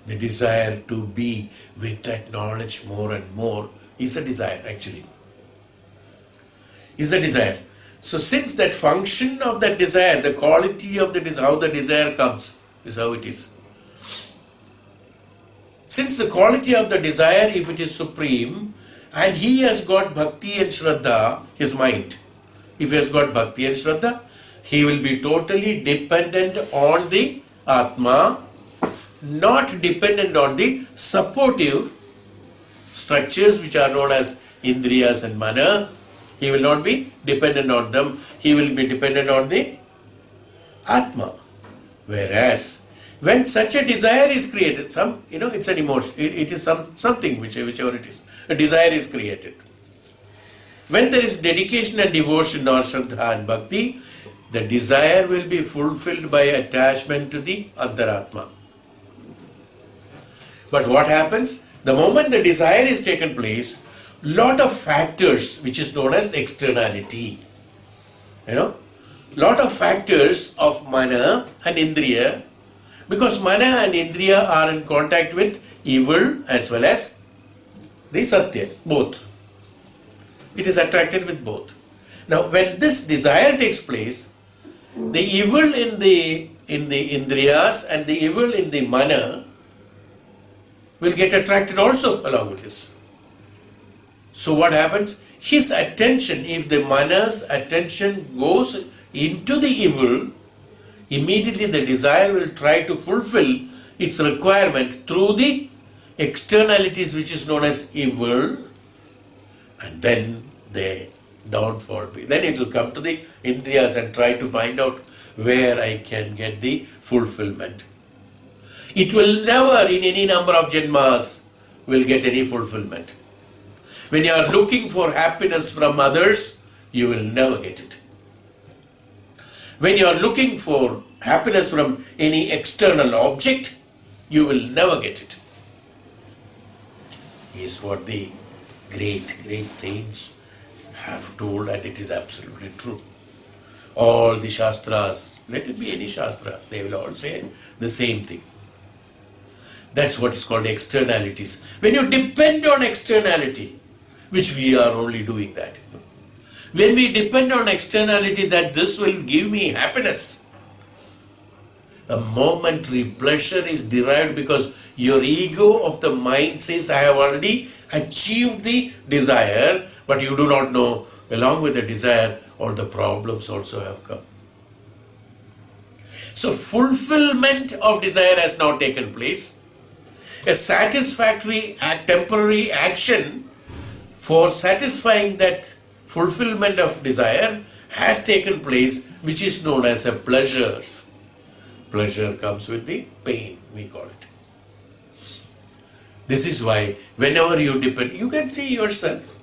The desire to be with that knowledge more and more is a desire, actually. Is a desire. So since that function of that desire, the quality of the desire, how the desire comes, is how it is. Since the quality of the desire, if it is supreme, and he has got bhakti and shraddha, his mind, if he has got bhakti and shraddha, he will be totally dependent on the atma, not dependent on the supportive structures which are known as indriyas and mana. He will not be dependent on them. He will be dependent on the atma. Whereas when such a desire is created, it's an emotion. It is something, whichever it is. A desire is created. When there is dedication and devotion or shraddha and bhakti, the desire will be fulfilled by attachment to the antaratma. But what happens? The moment the desire is taken place, lot of factors which is known as externality. Lot of factors of mana and indriya, because mana and indriya are in contact with evil as well as the satya, both. It is attracted with both. Now when this desire takes place, the evil in the indriyas and the evil in the mana will get attracted also along with this. So what happens? His attention, if the mana's attention goes into the evil, immediately the desire will try to fulfill its requirement through the externalities which is known as evil, and then the downfall. Then it will come to the indriyas and try to find out where I can get the fulfillment. It will never in any number of janmas will get any fulfillment. When you are looking for happiness from others, you will never get it. When you are looking for happiness from any external object, you will never get it. Is what the great saints have told, and it is absolutely true. All the shastras, let it be any shastra, they will all say the same thing. That's what is called externalities. When you depend on externality, which we are only doing that. When we depend on externality that this will give me happiness, a momentary pleasure is derived because your ego of the mind says, I have already achieved the desire, but you do not know, along with the desire, all the problems also have come. So fulfillment of desire has now taken place. A satisfactory temporary action for satisfying that fulfillment of desire has taken place, which is known as a pleasure. Pleasure comes with the pain, we call it. This is why whenever you depend, you can see yourself.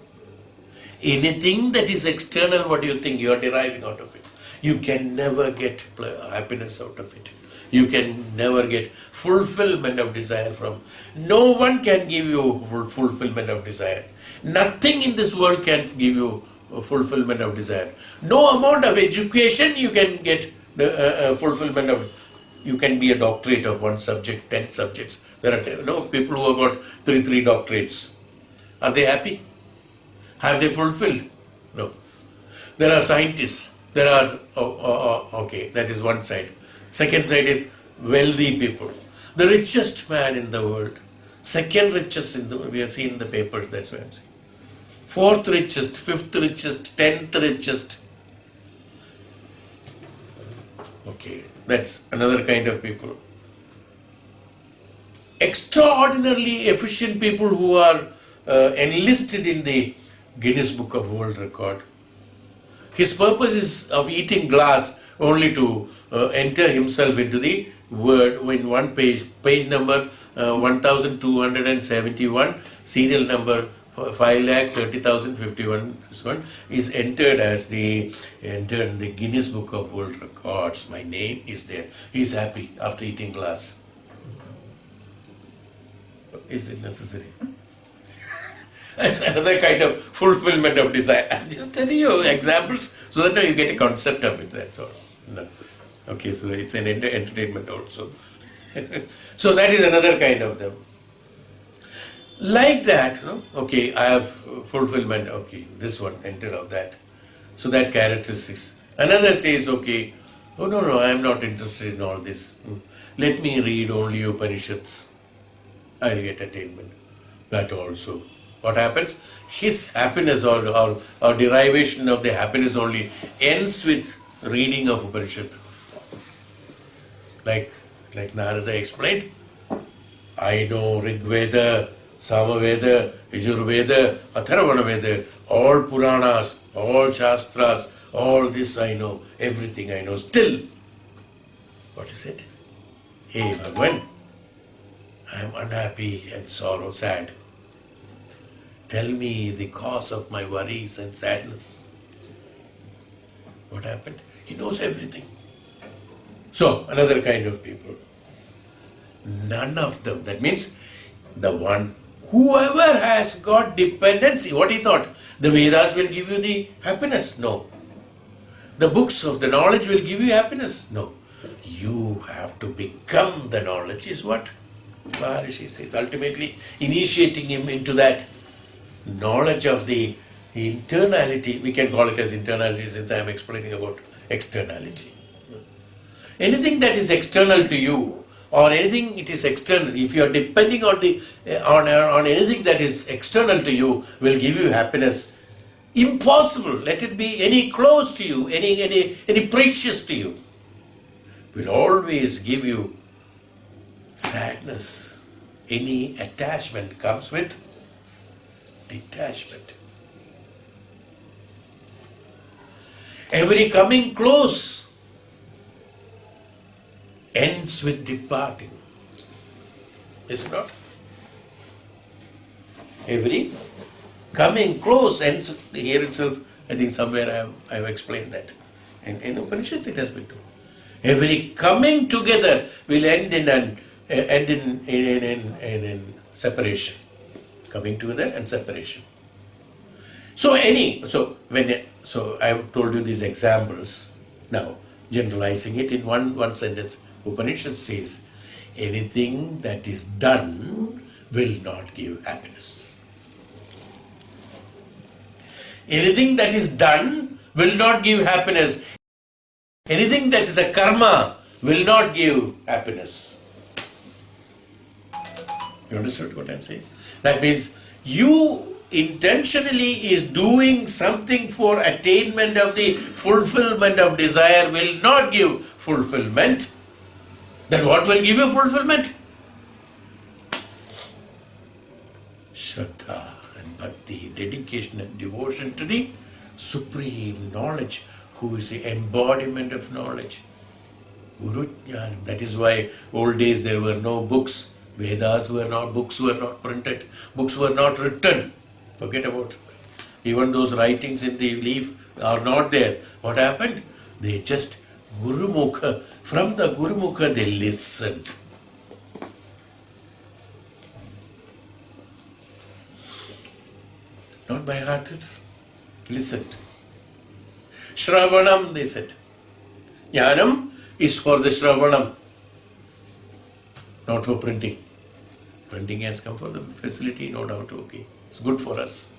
Anything that is external, what you think you are deriving out of it, you can never get happiness out of it. You can never get fulfillment of desire from. No one can give you fulfillment of desire. Nothing in this world can give you fulfillment of desire. No amount of education you can get fulfillment of. You can be a doctorate of one subject, 10 subjects. There are people who have got three doctorates. Are they happy? Have they fulfilled? No. There are scientists. There are, okay, that is one side. Second side is wealthy people. The richest man in the world. Second richest in the world. We have seen in the papers, that's what I'm saying. Fourth richest, fifth richest, 10th richest. Okay, that's another kind of people. Extraordinarily efficient people who are enlisted in the Guinness Book of World Record. His purpose is of eating glass only to enter himself into the word in one page number 1271, serial number 5,30,051. This one is entered in the Guinness Book of World Records. My name is there. He is happy after eating glass. Is it necessary? That's another kind of fulfillment of desire. I'm just telling you examples so that you get a concept of it. That's all. No. Okay, so it's an entertainment also. So that is another kind of them. Like that, okay, I have fulfillment. Okay, this one entered of that. So that characteristics. Another says, okay, oh no, I am not interested in all this. Let me read only Upanishads. I'll get attainment. That also. What happens? His happiness or derivation of the happiness only ends with reading of Upanishad. Like Narada explained, I know Rig Veda, Sama Veda, Yajur Veda, Atharvana Veda, all Puranas, all Shastras, all this I know, everything I know. Still, what is it? Hey Bhagwan, I am unhappy and sad. Tell me the cause of my worries and sadness. What happened? He knows everything. So, another kind of people. None of them. That means the one, whoever has got dependency, what he thought? The Vedas will give you the happiness? No. The books of the knowledge will give you happiness? No. You have to become the knowledge is what Maharishi says. Ultimately, initiating him into that knowledge of the internality, we can call it as internality since I am explaining about externality. Anything that is external to you, or anything it is external, if you are depending on anything that is external to you, will give you happiness. Impossible. Let it be any close to you, any precious to you, will always give you sadness. Any attachment comes with detachment. Every coming close ends with departing. Is it not? Every coming close ends here itself. I think somewhere I have explained that. In Upanishad it has been told. Every coming together will end in separation. Coming together and separation. So I have told you these examples. Now, generalizing it in one sentence, Upanishad says, anything that is done will not give happiness. Anything that is done will not give happiness. Anything that is a karma will not give happiness. You understood what I am saying? That means You intentionally is doing something for attainment of the fulfillment of desire will not give fulfillment. Then what will give you fulfillment? Shraddha and bhakti, dedication and devotion to the supreme knowledge, who is the embodiment of knowledge. Guru Jnana. That is why old days there were no books. Vedas were not, books were not printed, books were not written. Forget about it. Even those writings in the leaf are not there. What happened? They just Gurumukha, from the Gurumukha they listened. Not by hearted, listened. Shravanam, they said. Jnanam is for the Shravanam, not for printing. Printing has come for the facility, no doubt, okay. It's good for us.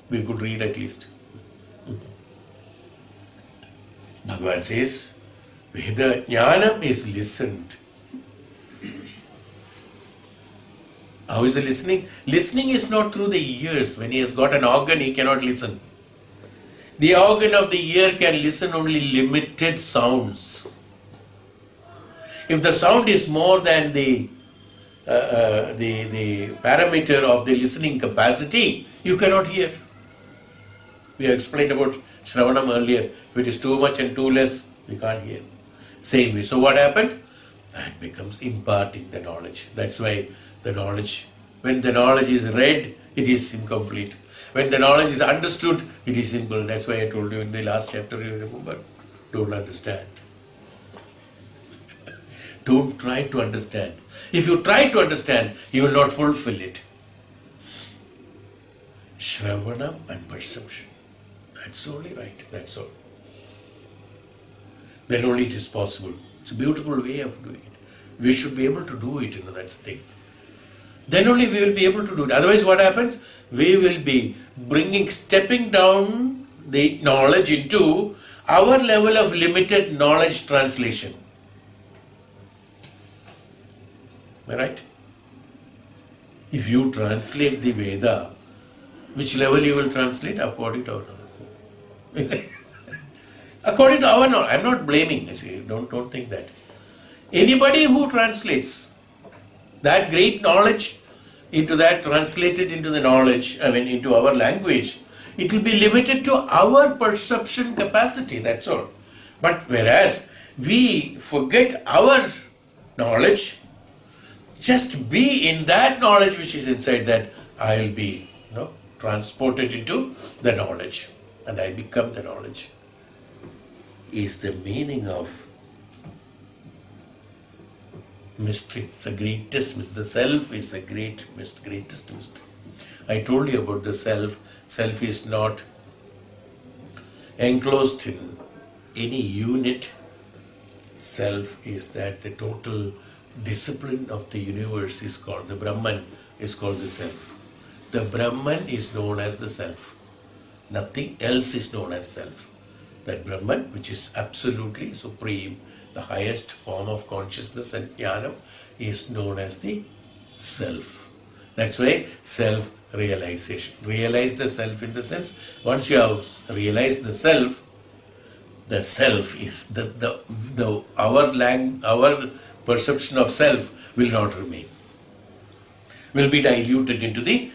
We could read at least. Bhagavan says, Veda Jnanam is listened. How is the listening? Listening is not through the ears. When he has got an organ, he cannot listen. The organ of the ear can listen only limited sounds. If the sound is more than the parameter of the listening capacity, you cannot hear. We have explained about Shravanam earlier. If it is too much and too less, we can't hear. Same way. So what happened? That becomes imparting the knowledge. That's why the knowledge, when the knowledge is read, it is incomplete. When the knowledge is understood, it is simple. That's why I told you in the last chapter, you remember, don't understand. Don't try to understand. If you try to understand, you will not fulfill it. Shravanam and perception. That's only right. That's all. Then only it is possible. It's a beautiful way of doing it. We should be able to do it, that's the thing. Then only we will be able to do it. Otherwise what happens? We will be stepping down the knowledge into our level of limited knowledge translation. Right? If you translate the Veda, which level you will translate? According to our knowledge. According to our knowledge. I am not blaming. Don't think that. Anybody who translates that great knowledge into that, translated into the knowledge, into our language, it will be limited to our perception capacity, that's all. But whereas we forget our knowledge, just be in that knowledge which is inside that, I will be transported into the knowledge and I become the knowledge. Is the meaning of mystery. It's the greatest mystery. The self is the greatest mystery. I told you about the self. Self is not enclosed in any unit. Self is that the total discipline of the universe is called, the Brahman is called the self. The Brahman is known as the self. Nothing else is known as self. That Brahman, which is absolutely supreme, the highest form of consciousness and jnana, is known as the self. That's why self-realization. Realize the self in the sense, once you have realized the self is our perception of self will not remain. Will be diluted into the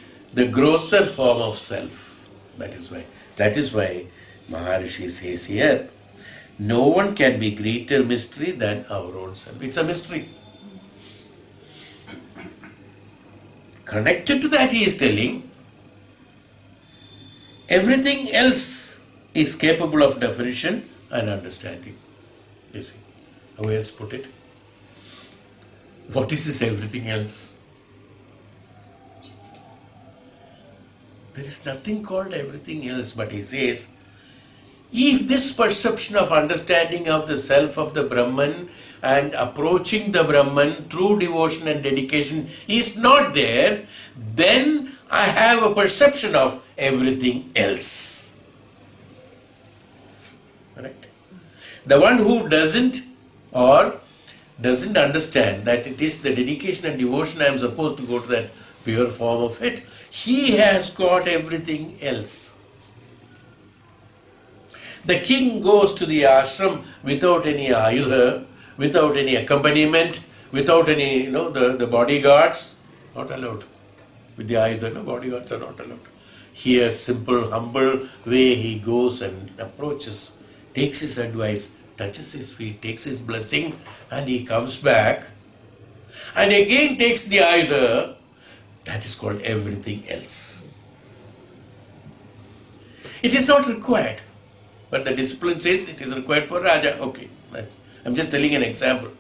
grosser form of self. That is why Maharishi says here, no one can be greater mystery than our own self. It's a mystery. Connected to that, he is telling, everything else is capable of definition and understanding. You see how he has put it? What is this everything else? There is nothing called everything else, but he says, if this perception of understanding of the self of the Brahman and approaching the Brahman through devotion and dedication is not there, then I have a perception of everything else. Right? The one who doesn't understand that it is the dedication and devotion I am supposed to go to that pure form of it, he has got everything else. The king goes to the ashram without any ayudha, without any accompaniment, without any, the bodyguards, not allowed. With the ayudha, bodyguards are not allowed. Here, simple, humble way he goes and approaches, takes his advice, touches his feet, takes his blessing, and he comes back and again takes the ayudha. That is called everything else. It is not required, but the discipline says it is required for Raja. Okay, I'm just telling an example,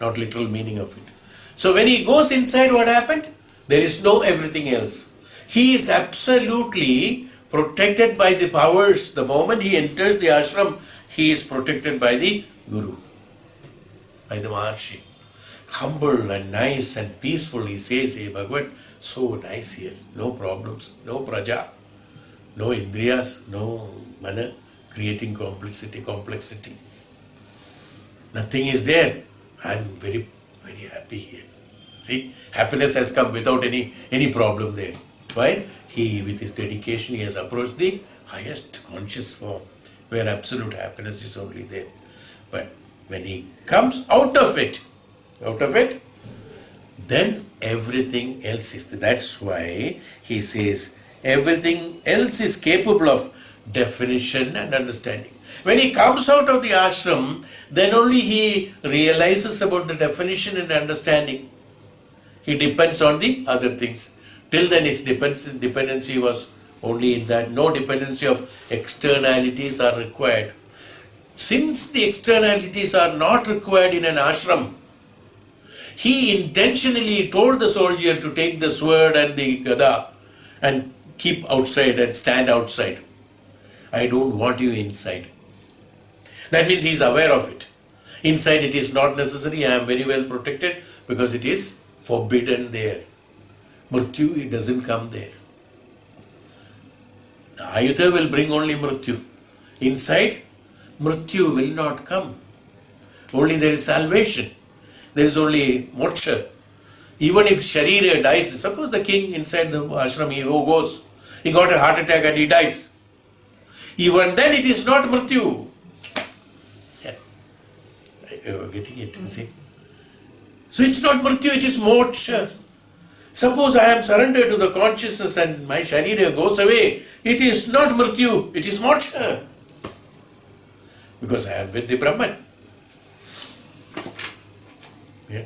not literal meaning of it. So when he goes inside, what happened? There is no everything else. He is absolutely protected by the powers. The moment he enters the ashram, he is protected by the Guru, by the Maharshi. Humble and nice and peaceful, he says, hey Bhagwan, so nice here, no problems, no praja, no indriyas, no mana, creating complexity. Nothing is there. I'm very, very happy here. See, happiness has come without any problem there. Why? He, with his dedication, he has approached the highest conscious form, where absolute happiness is only there. But when he comes out of it, then everything else is there. That's why he says everything else is capable of definition and understanding. When he comes out of the ashram, then only he realizes about the definition and understanding. He depends on the other things. Till then his dependency was only in that. No dependency of externalities are required. Since the externalities are not required in an ashram, he intentionally told the soldier to take the sword and the gada and keep outside and stand outside. I don't want you inside. That means he is aware of it. Inside it is not necessary. I am very well protected because it is forbidden there. Mrityu, it doesn't come there. The ayudha will bring only Mrityu. Inside, Mrityu will not come. Only there is salvation. There is only moksha. Even if Sharira dies, suppose the king inside the ashram, he goes, he got a heart attack and he dies. Even then it is not Mrityu. Yeah. You are getting it, see? So it's not Mrityu, it is moksha. Suppose I am surrendered to the consciousness and my Sharira goes away, it is not Mrityu, it is moksha. Because I am with the Brahman. Yeah.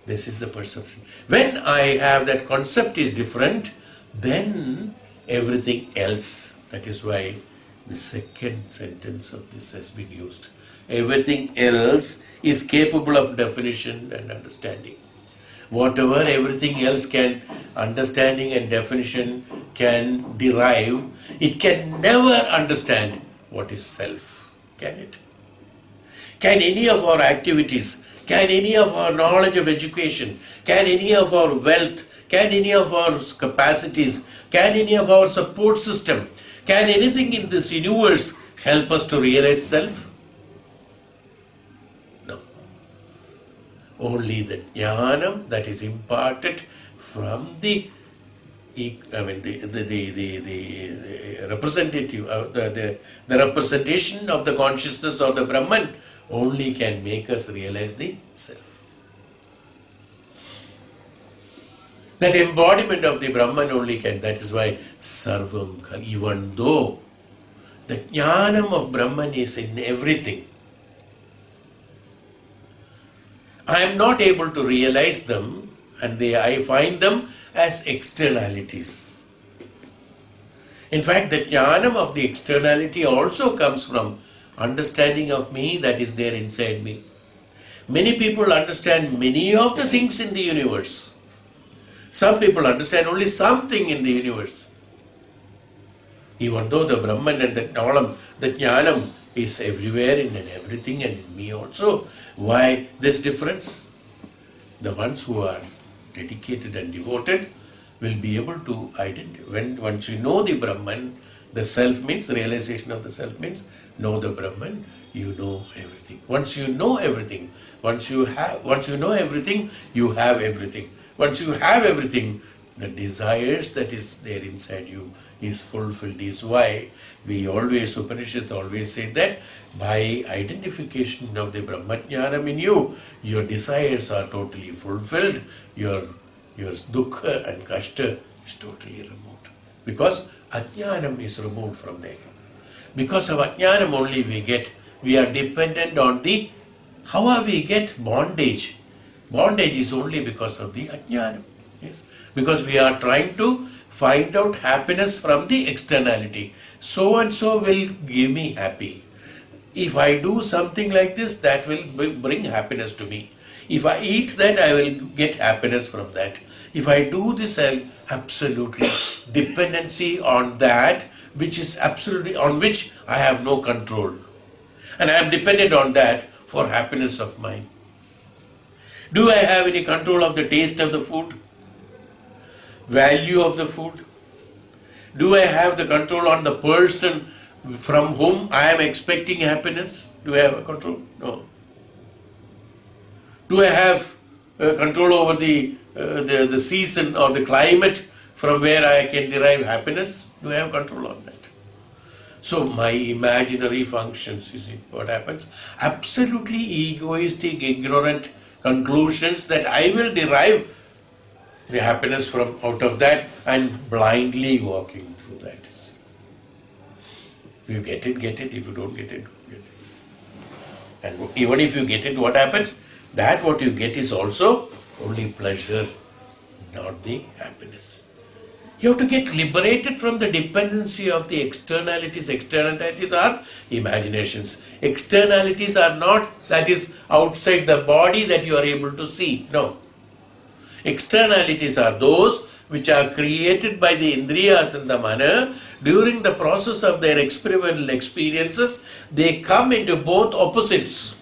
This is the perception. When I have that concept is different, then everything else. That is why the second sentence of this has been used. Everything else is capable of definition and understanding. Whatever everything else can, understanding and definition can derive, it can never understand what is self. Can it? Can any of our activities, can any of our knowledge of education, can any of our wealth, can any of our capacities, can any of our support system, can anything in this universe help us to realize self? No. Only the jnanam that is imparted from the representative, the representation of the consciousness of the Brahman only can make us realize the self. That embodiment of the Brahman only can, that is why sarvam, even though the jnanam of Brahman is in everything, I am not able to realize them and I find them as externalities. In fact, the jnanam of the externality also comes from understanding of me that is there inside me. Many people understand many of the things in the universe. Some people understand only something in the universe. Even though the Brahman and the jnanam is everywhere and in everything and in me also. Why this difference? The ones who are dedicated and devoted will be able to identify. Once you know the Brahman, the self means, realization of the self means, know the Brahman, you know everything. Once you know everything, once you know everything, you have everything. Once you have everything, the desires that is there inside you is fulfilled. Is why we always, Upanishad always say that by identification of the Brahmajnanam in you, your desires are totally fulfilled, your dukkha and kashta is totally removed. Because Ajnanam is removed from there. Because of Ajnanam only we are dependent on the, how are we get bondage? Bondage is only because of the Ajnanam. Yes, because we are trying to find out happiness from the externality. So and so will give me happy. If I do something like this, that will bring happiness to me. If I eat that, I will get happiness from that. If I do this, I'll absolutely dependency on that which is absolutely on which I have no control. And I am dependent on that for happiness of mine. Do I have any control of the taste of the food? Value of the food? Do I have the control on the person from whom I am expecting happiness? Do I have a control? No. Do I have control over the season or the climate from where I can derive happiness? Do I have control on that? So my imaginary functions, you see what happens? Absolutely egoistic, ignorant conclusions that I will derive the happiness from out of that and blindly walking through that. If you get it, get it. If you don't get it, don't get it. And even if you get it, what happens? That what you get is also only pleasure, not the happiness. You have to get liberated from the dependency of the externalities. Externalities are imaginations. Externalities are not that is outside the body that you are able to see. No. Externalities are those which are created by the indriyas in the manner during the process of their experimental experiences. They come into both opposites.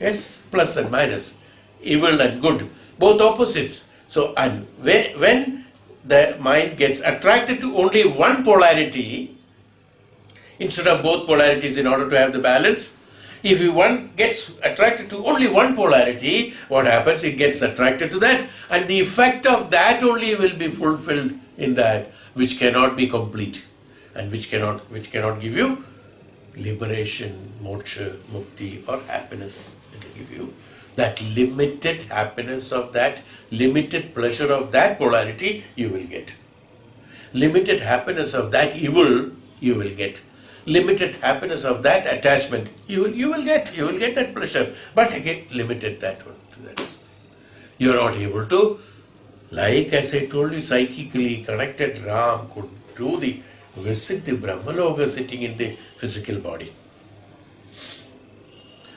Yes, plus and minus, evil and good, both opposites. So, and when the mind gets attracted to only one polarity instead of both polarities in order to have the balance, if one gets attracted to only one polarity, what happens? It gets attracted to that, and the effect of that only will be fulfilled in that, which cannot be complete, and which cannot give you liberation, moksha, mukti, or happiness. It will give you that limited happiness of that, limited pleasure of that polarity. You will get limited happiness of that evil. You will get limited happiness of that attachment. You will get that pleasure, but again limited that one to that. You are not able to, like as I told you, psychically connected Ram could do the visit the Brahmaloka sitting in the physical body.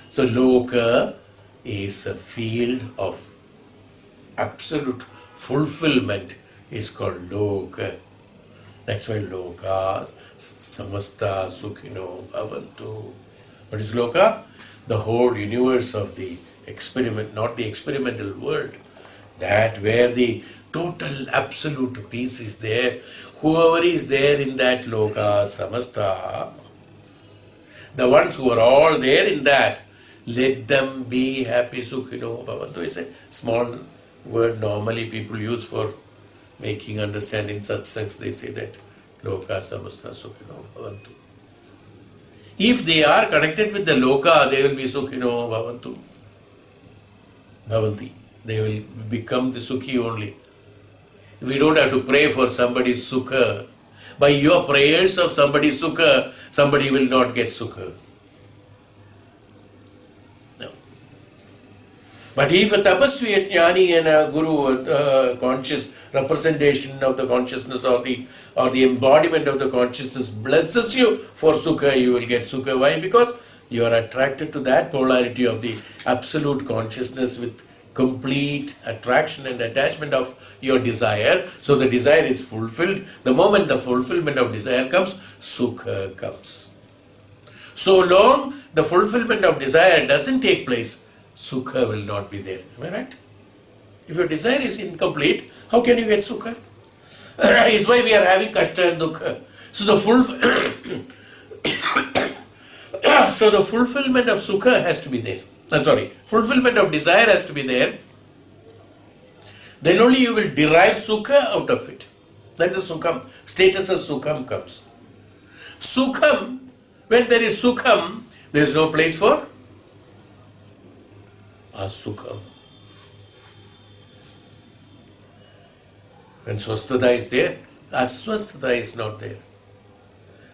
So Loka is a field of absolute fulfillment, is called Loka. That's why Lokas samasta sukhino bhavantu. What is Loka? The whole universe of the experiment, not the experimental world. That where the total absolute peace is there. Whoever is there in that Loka samasta, the ones who are all there in that, let them be happy. Sukhino bhavantu is a small word normally people use for making understanding satsangs. They say that Loka samasta sukhino bhavantu. If they are connected with the Loka, they will be sukhino bhavantu. Bhavanti. They will become the sukhi only. We don't have to pray for somebody's sukha. By your prayers of somebody's sukha, somebody will not get sukha. No. But if a tapasvi, a jnani and a guru, a conscious representation of the consciousness or the embodiment of the consciousness blesses you for sukha, you will get sukha. Why? Because you are attracted to that polarity of the absolute consciousness with complete attraction and attachment of your desire. So the desire is fulfilled. The moment the fulfillment of desire comes, sukha comes. So long the fulfillment of desire doesn't take place, sukha will not be there. Am I right? If your desire is incomplete, how can you get sukha? Is why we are having kashta and dukkha. So the fulfillment of sukha has to be there. Fulfillment of desire has to be there. then only you will derive sukha out of it. Then the sukham, status of sukham comes. Sukham, when there is sukham, there is no place for asukham. When swasthata is there, aswasthata is not there.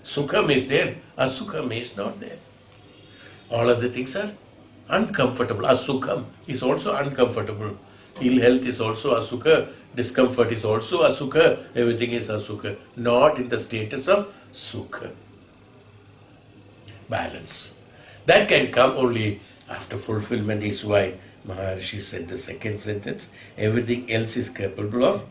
Sukham is there, asukham is not there. All other things are uncomfortable. Asukham is also uncomfortable. Ill health is also asukha. Discomfort is also asukha. Everything is asukha. Not in the status of sukha. Balance. That can come only after fulfillment, is why Maharishi said the second sentence. Everything else is capable of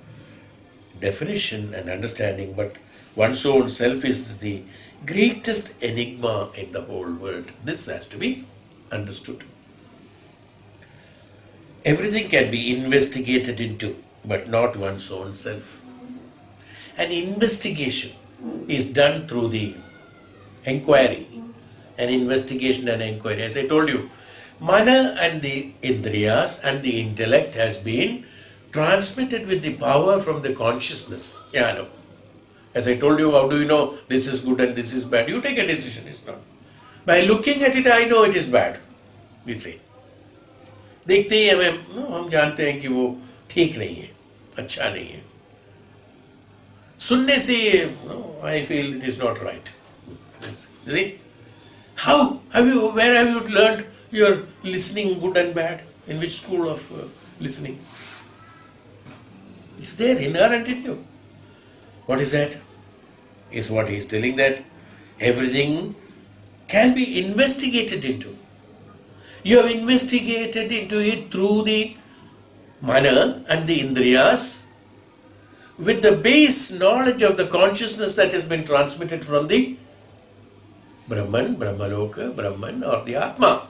definition and understanding, but one's own self is the greatest enigma in the whole world. This has to be understood. Everything can be investigated into, but not one's own self. An investigation is done through the inquiry. An investigation and inquiry. As I told you, mana and the indriyas and the intellect has been transmitted with the power from the consciousness. Jnana. As I told you, how do you know this is good and this is bad? You take a decision, it's not. By looking at it, I know it is bad, we say. देखते ही हम जानते हैं कि वो ठीक नहीं है, अच्छा नहीं है. सुनने से I feel it is not right. See? How have you? Where have you learned your listening, good and bad? In which school of listening? It's there, inherent in you. What is that? Is what he is telling, that everything can be investigated into. You have investigated into it through the mana and the indriyas with the base knowledge of the consciousness that has been transmitted from the Brahman, Brahmaloka, Brahman or the Atma.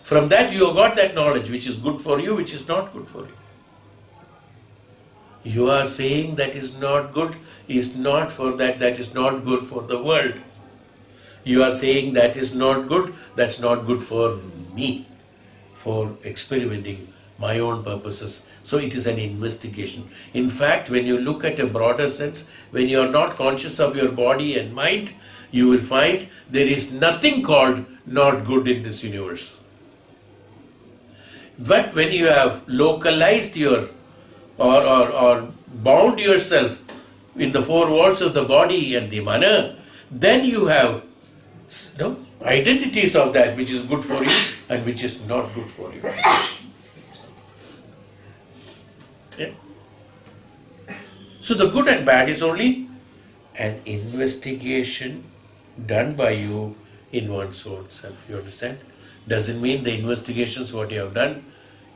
From that you have got that knowledge which is good for you, which is not good for you. You are saying that is not good, is not for that, that is not good for the world. You are saying that is not good, that's not good for me, for experimenting my own purposes. So it is an investigation. In fact, when you look at a broader sense, when you are not conscious of your body and mind, you will find there is nothing called not good in this universe. But when you have localized your or bound yourself in the four walls of the body and the mana, then you have identities of that which is good for you and which is not good for you. Yeah. So the good and bad is only an investigation done by you in one's own self. You understand? Doesn't mean the investigations what you have done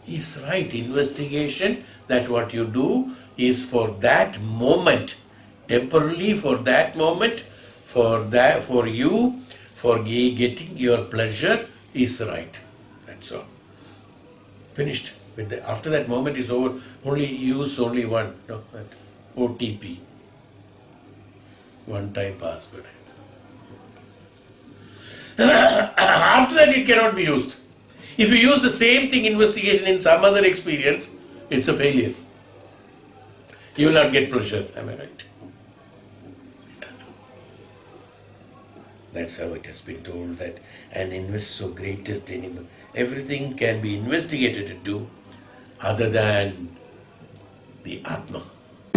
is right. Investigation, that what you do is for that moment, temporarily for that moment, for you, for getting your pleasure is right. That's all. Finished. After that moment is over, only use only one, that OTP, one time password. After that it cannot be used. If you use the same thing, investigation, in some other experience, it's a failure. You will not get pleasure. Am I right? That's how it has been told, that an so greatest enigma. Everything can be investigated into other than the Atma.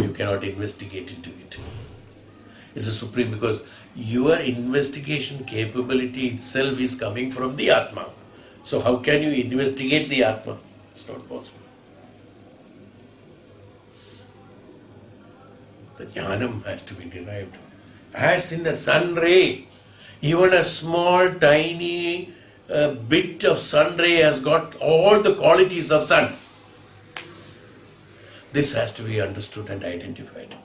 You cannot investigate into it. It's a supreme, because your investigation capability itself is coming from the Atma. So how can you investigate the Atma? It's not possible. The jnanam has to be derived. As in the sun ray, even a small tiny bit of sun ray has got all the qualities of sun. This has to be understood and identified.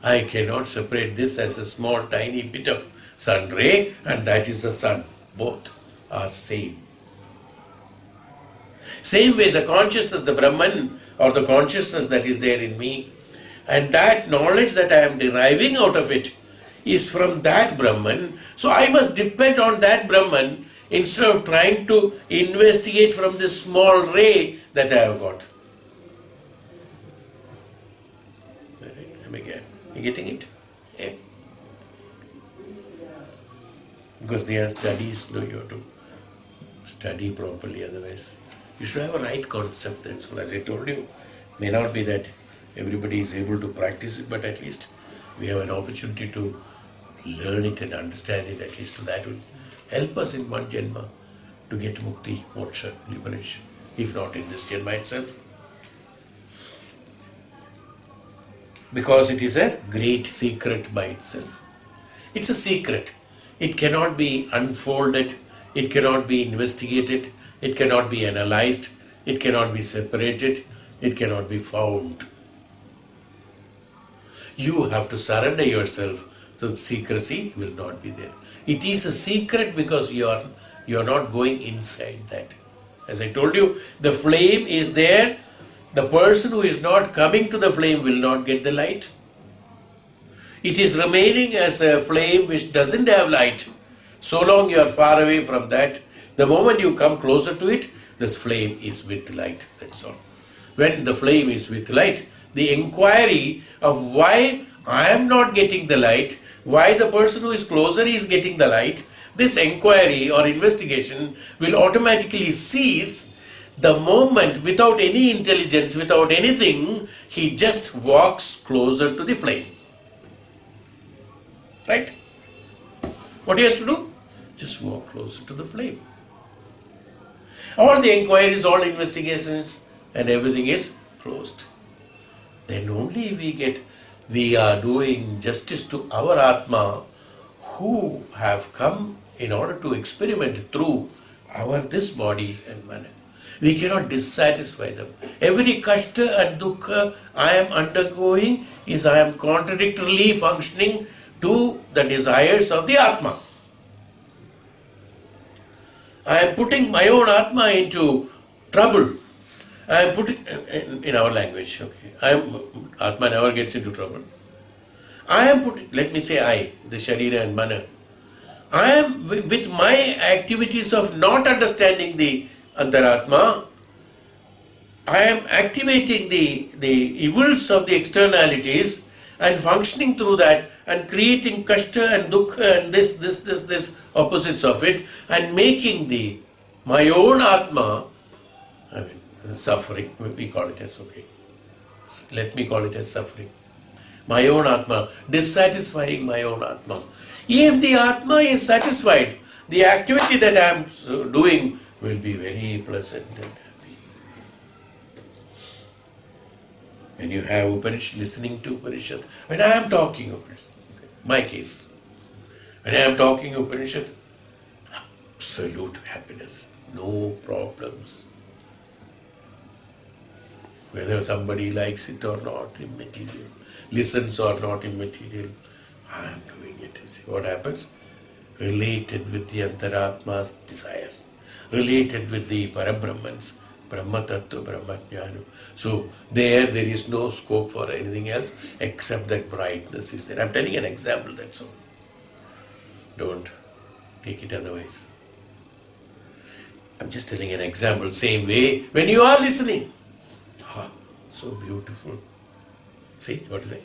I cannot separate this as a small tiny bit of sun ray and that is the sun. Both are same. Same way the consciousness, the Brahman or the consciousness that is there in me, and that knowledge that I am deriving out of it is from that Brahman. So I must depend on that Brahman instead of trying to investigate from this small ray that I have got. You getting it? Yeah. Because there are studies, you have to study properly, otherwise you should have a right concept. That's all. As I told you, may not be that everybody is able to practice it, but at least we have an opportunity to learn it and understand it. At least that will help us in one Janma to get mukti, moksha, liberation, if not in this Janma itself. Because it is a great secret by itself. It's a secret. It cannot be unfolded, it cannot be investigated, it cannot be analyzed, it cannot be separated, it cannot be found. You have to surrender yourself so the secrecy will not be there. It is a secret because you are not going inside that. As I told you, the flame is there. The person who is not coming to the flame will not get the light. It is remaining as a flame which doesn't have light. So long you are far away from that. The moment you come closer to it, this flame is with light. That's all. When the flame is with light, the inquiry of why I am not getting the light, why the person who is closer is getting the light, this inquiry or investigation will automatically cease the moment, without any intelligence, without anything, he just walks closer to the flame. Right? What he has to do? Just walk closer to the flame. All the inquiries, all investigations and everything is closed. Then only we are doing justice to our Atma, who have come in order to experiment through this body and mana. We cannot dissatisfy them. Every kashta and dukkha I am undergoing is I am contradictorily functioning to the desires of the Atma. I am putting my own Atma into trouble. I am putting, in our language, okay, Atma never gets into trouble. I am putting, let me say I, the Sharira and Mana, I am with my activities of not understanding the Antaratma, I am activating the evils of the externalities and functioning through that and creating kashta and dukkha and this opposites of it and making my own Atma, suffering, we call it as let me call it as suffering. My own Atma, dissatisfying my own Atma. If the Atma is satisfied, the activity that I am doing will be very pleasant and happy. When you have Upanishad, listening to Upanishad, when I am talking Upanishad, my case, when I am talking Upanishad, absolute happiness, no problems. Whether somebody likes it or not, immaterial, listens or not, immaterial, I am doing it. You see what happens? Related with the Antaratma's desire, related with the Parabrahman's, Brahma Tattva, Brahma Jnanam. So there is no scope for anything else except that brightness is there. I am telling an example, that's all. Don't take it otherwise. I am just telling an example. Same way, when you are listening, so beautiful. See, what is it?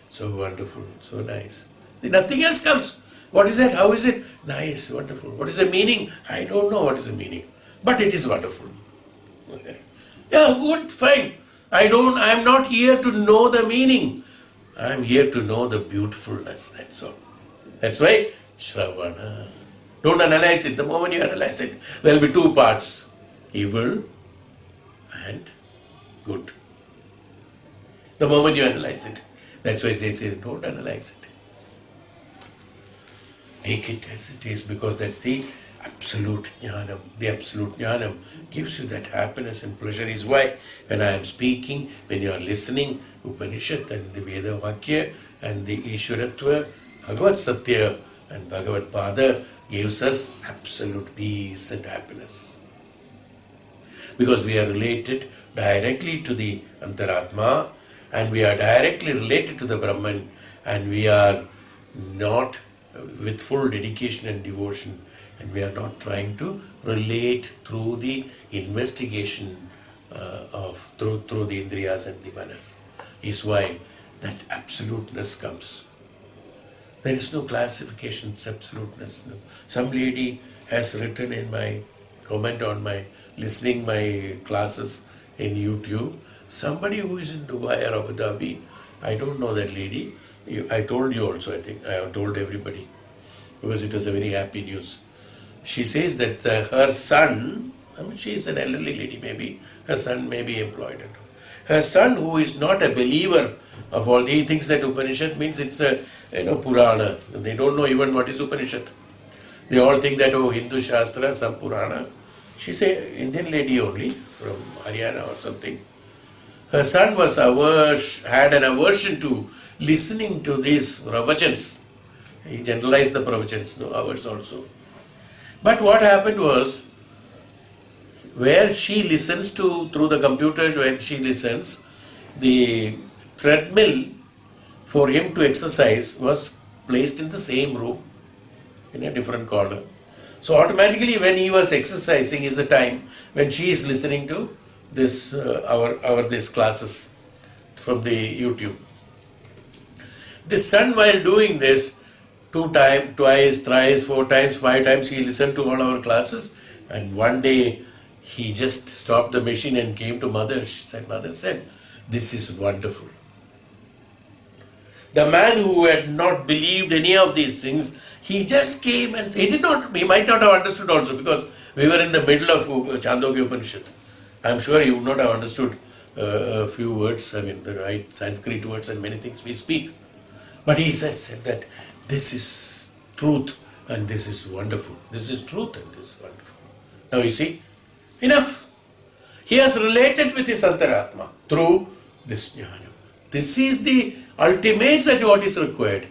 So wonderful, so nice. See, nothing else comes. What is it? How is it? Nice, wonderful. What is the meaning? I don't know what is the meaning. But it is wonderful. Okay. Yeah, good, fine. I am not here to know the meaning. I am here to know the beautifulness, that's all. That's why Shravana. Don't analyze it. The moment you analyze it, there will be two parts. Evil and good. The moment you analyze it. That's why they say, don't analyze it. Take it as it is, because that's the absolute jnanam. The absolute jnanam gives you that happiness and pleasure. Is why when I am speaking, when you are listening, Upanishad and the Veda Vakya and the Ishwaratva, Bhagavad Satya and Bhagavad Pada gives us absolute peace and happiness. Because we are related directly to the Antaratma and we are directly related to the Brahman, and we are not with full dedication and devotion, and we are not trying to relate through the investigation through the Indriyas and the Mana. Is why that absoluteness comes. There is no classification, it's absoluteness. Some lady has written in my comment on my listening my classes in YouTube, somebody who is in Dubai or Abu Dhabi, I don't know that lady. I told you also, I think, I have told everybody, because it was a very happy news. She says that her son, I mean, she is an elderly lady maybe, her son may be employed. Her son, who is not a believer of all, he thinks that Upanishad means it's a Purana. They don't know even what is Upanishad. They all think that, oh, Hindu Shastra, some Purana. She's an Indian lady only, from Haryana or something. Her son was had an aversion to listening to these pravachans. He generalized the pravachans, no, ours also. But what happened was, where she listens to, through the computer, where she listens, the treadmill for him to exercise was placed in the same room, in a different corner. So automatically when he was exercising is the time when she is listening to this, these classes from the YouTube. The son, while doing this, 2 times, twice, thrice, 4 times, 5 times, he listened to all our classes, and one day he just stopped the machine and came to mother. Mother said, this is wonderful. The man who had not believed any of these things, he just came and he might not have understood also, because we were in the middle of Chandogya Upanishad. I am sure he would not have understood a few words, I mean the right Sanskrit words and many things we speak. But he said that this is truth and this is wonderful. This is truth and this is wonderful. Now you see, enough. He has related with his Antaratma through this jnana. This is the ultimate that what is required.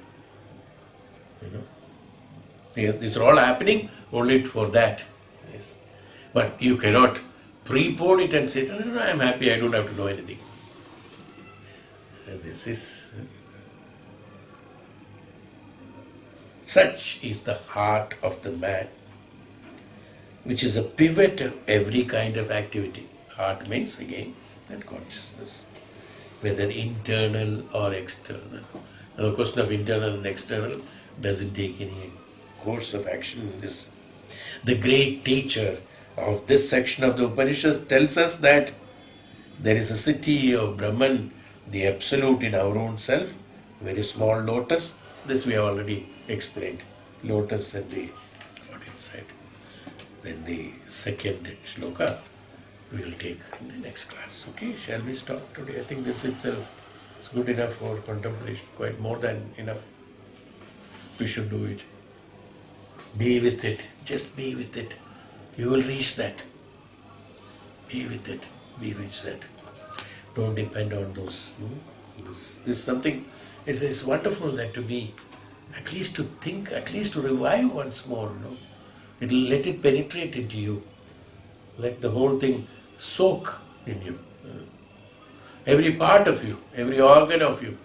These are all happening only for that. Yes. But you cannot prepone it and say, no, I am happy, I don't have to know anything. This is... Such is the heart of the man, which is a pivot of every kind of activity. Heart means, again, that consciousness, whether internal or external. Now the question of internal and external doesn't take any course of action in this. The great teacher of this section of the Upanishad tells us that there is a city of Brahman, the absolute in our own self, very small lotus. This we have already explained. Lotus and the God inside. Then the second shloka we will take in the next class. Okay, shall we stop today? I think this itself is good enough for contemplation, quite more than enough. We should do it. Be with it, just be with it. You will reach that. Be with it, reach that. Don't depend on those. This is something, it's wonderful that to be, at least to think, at least to revive once more. Let it penetrate into you. Let the whole thing soak in you. Every part of you, every organ of you,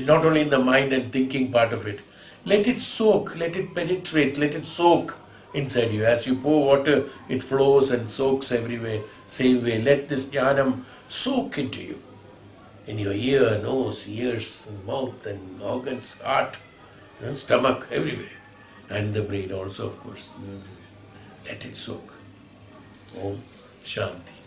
not only in the mind and thinking part of it. Let it soak, let it penetrate, let it soak inside you. As you pour water, it flows and soaks everywhere. Same way, let this jnanam soak into you. In your ear, nose, ears, and mouth, and organs, heart, stomach, everywhere. And the brain also, of course. Let it soak. Om Shanti.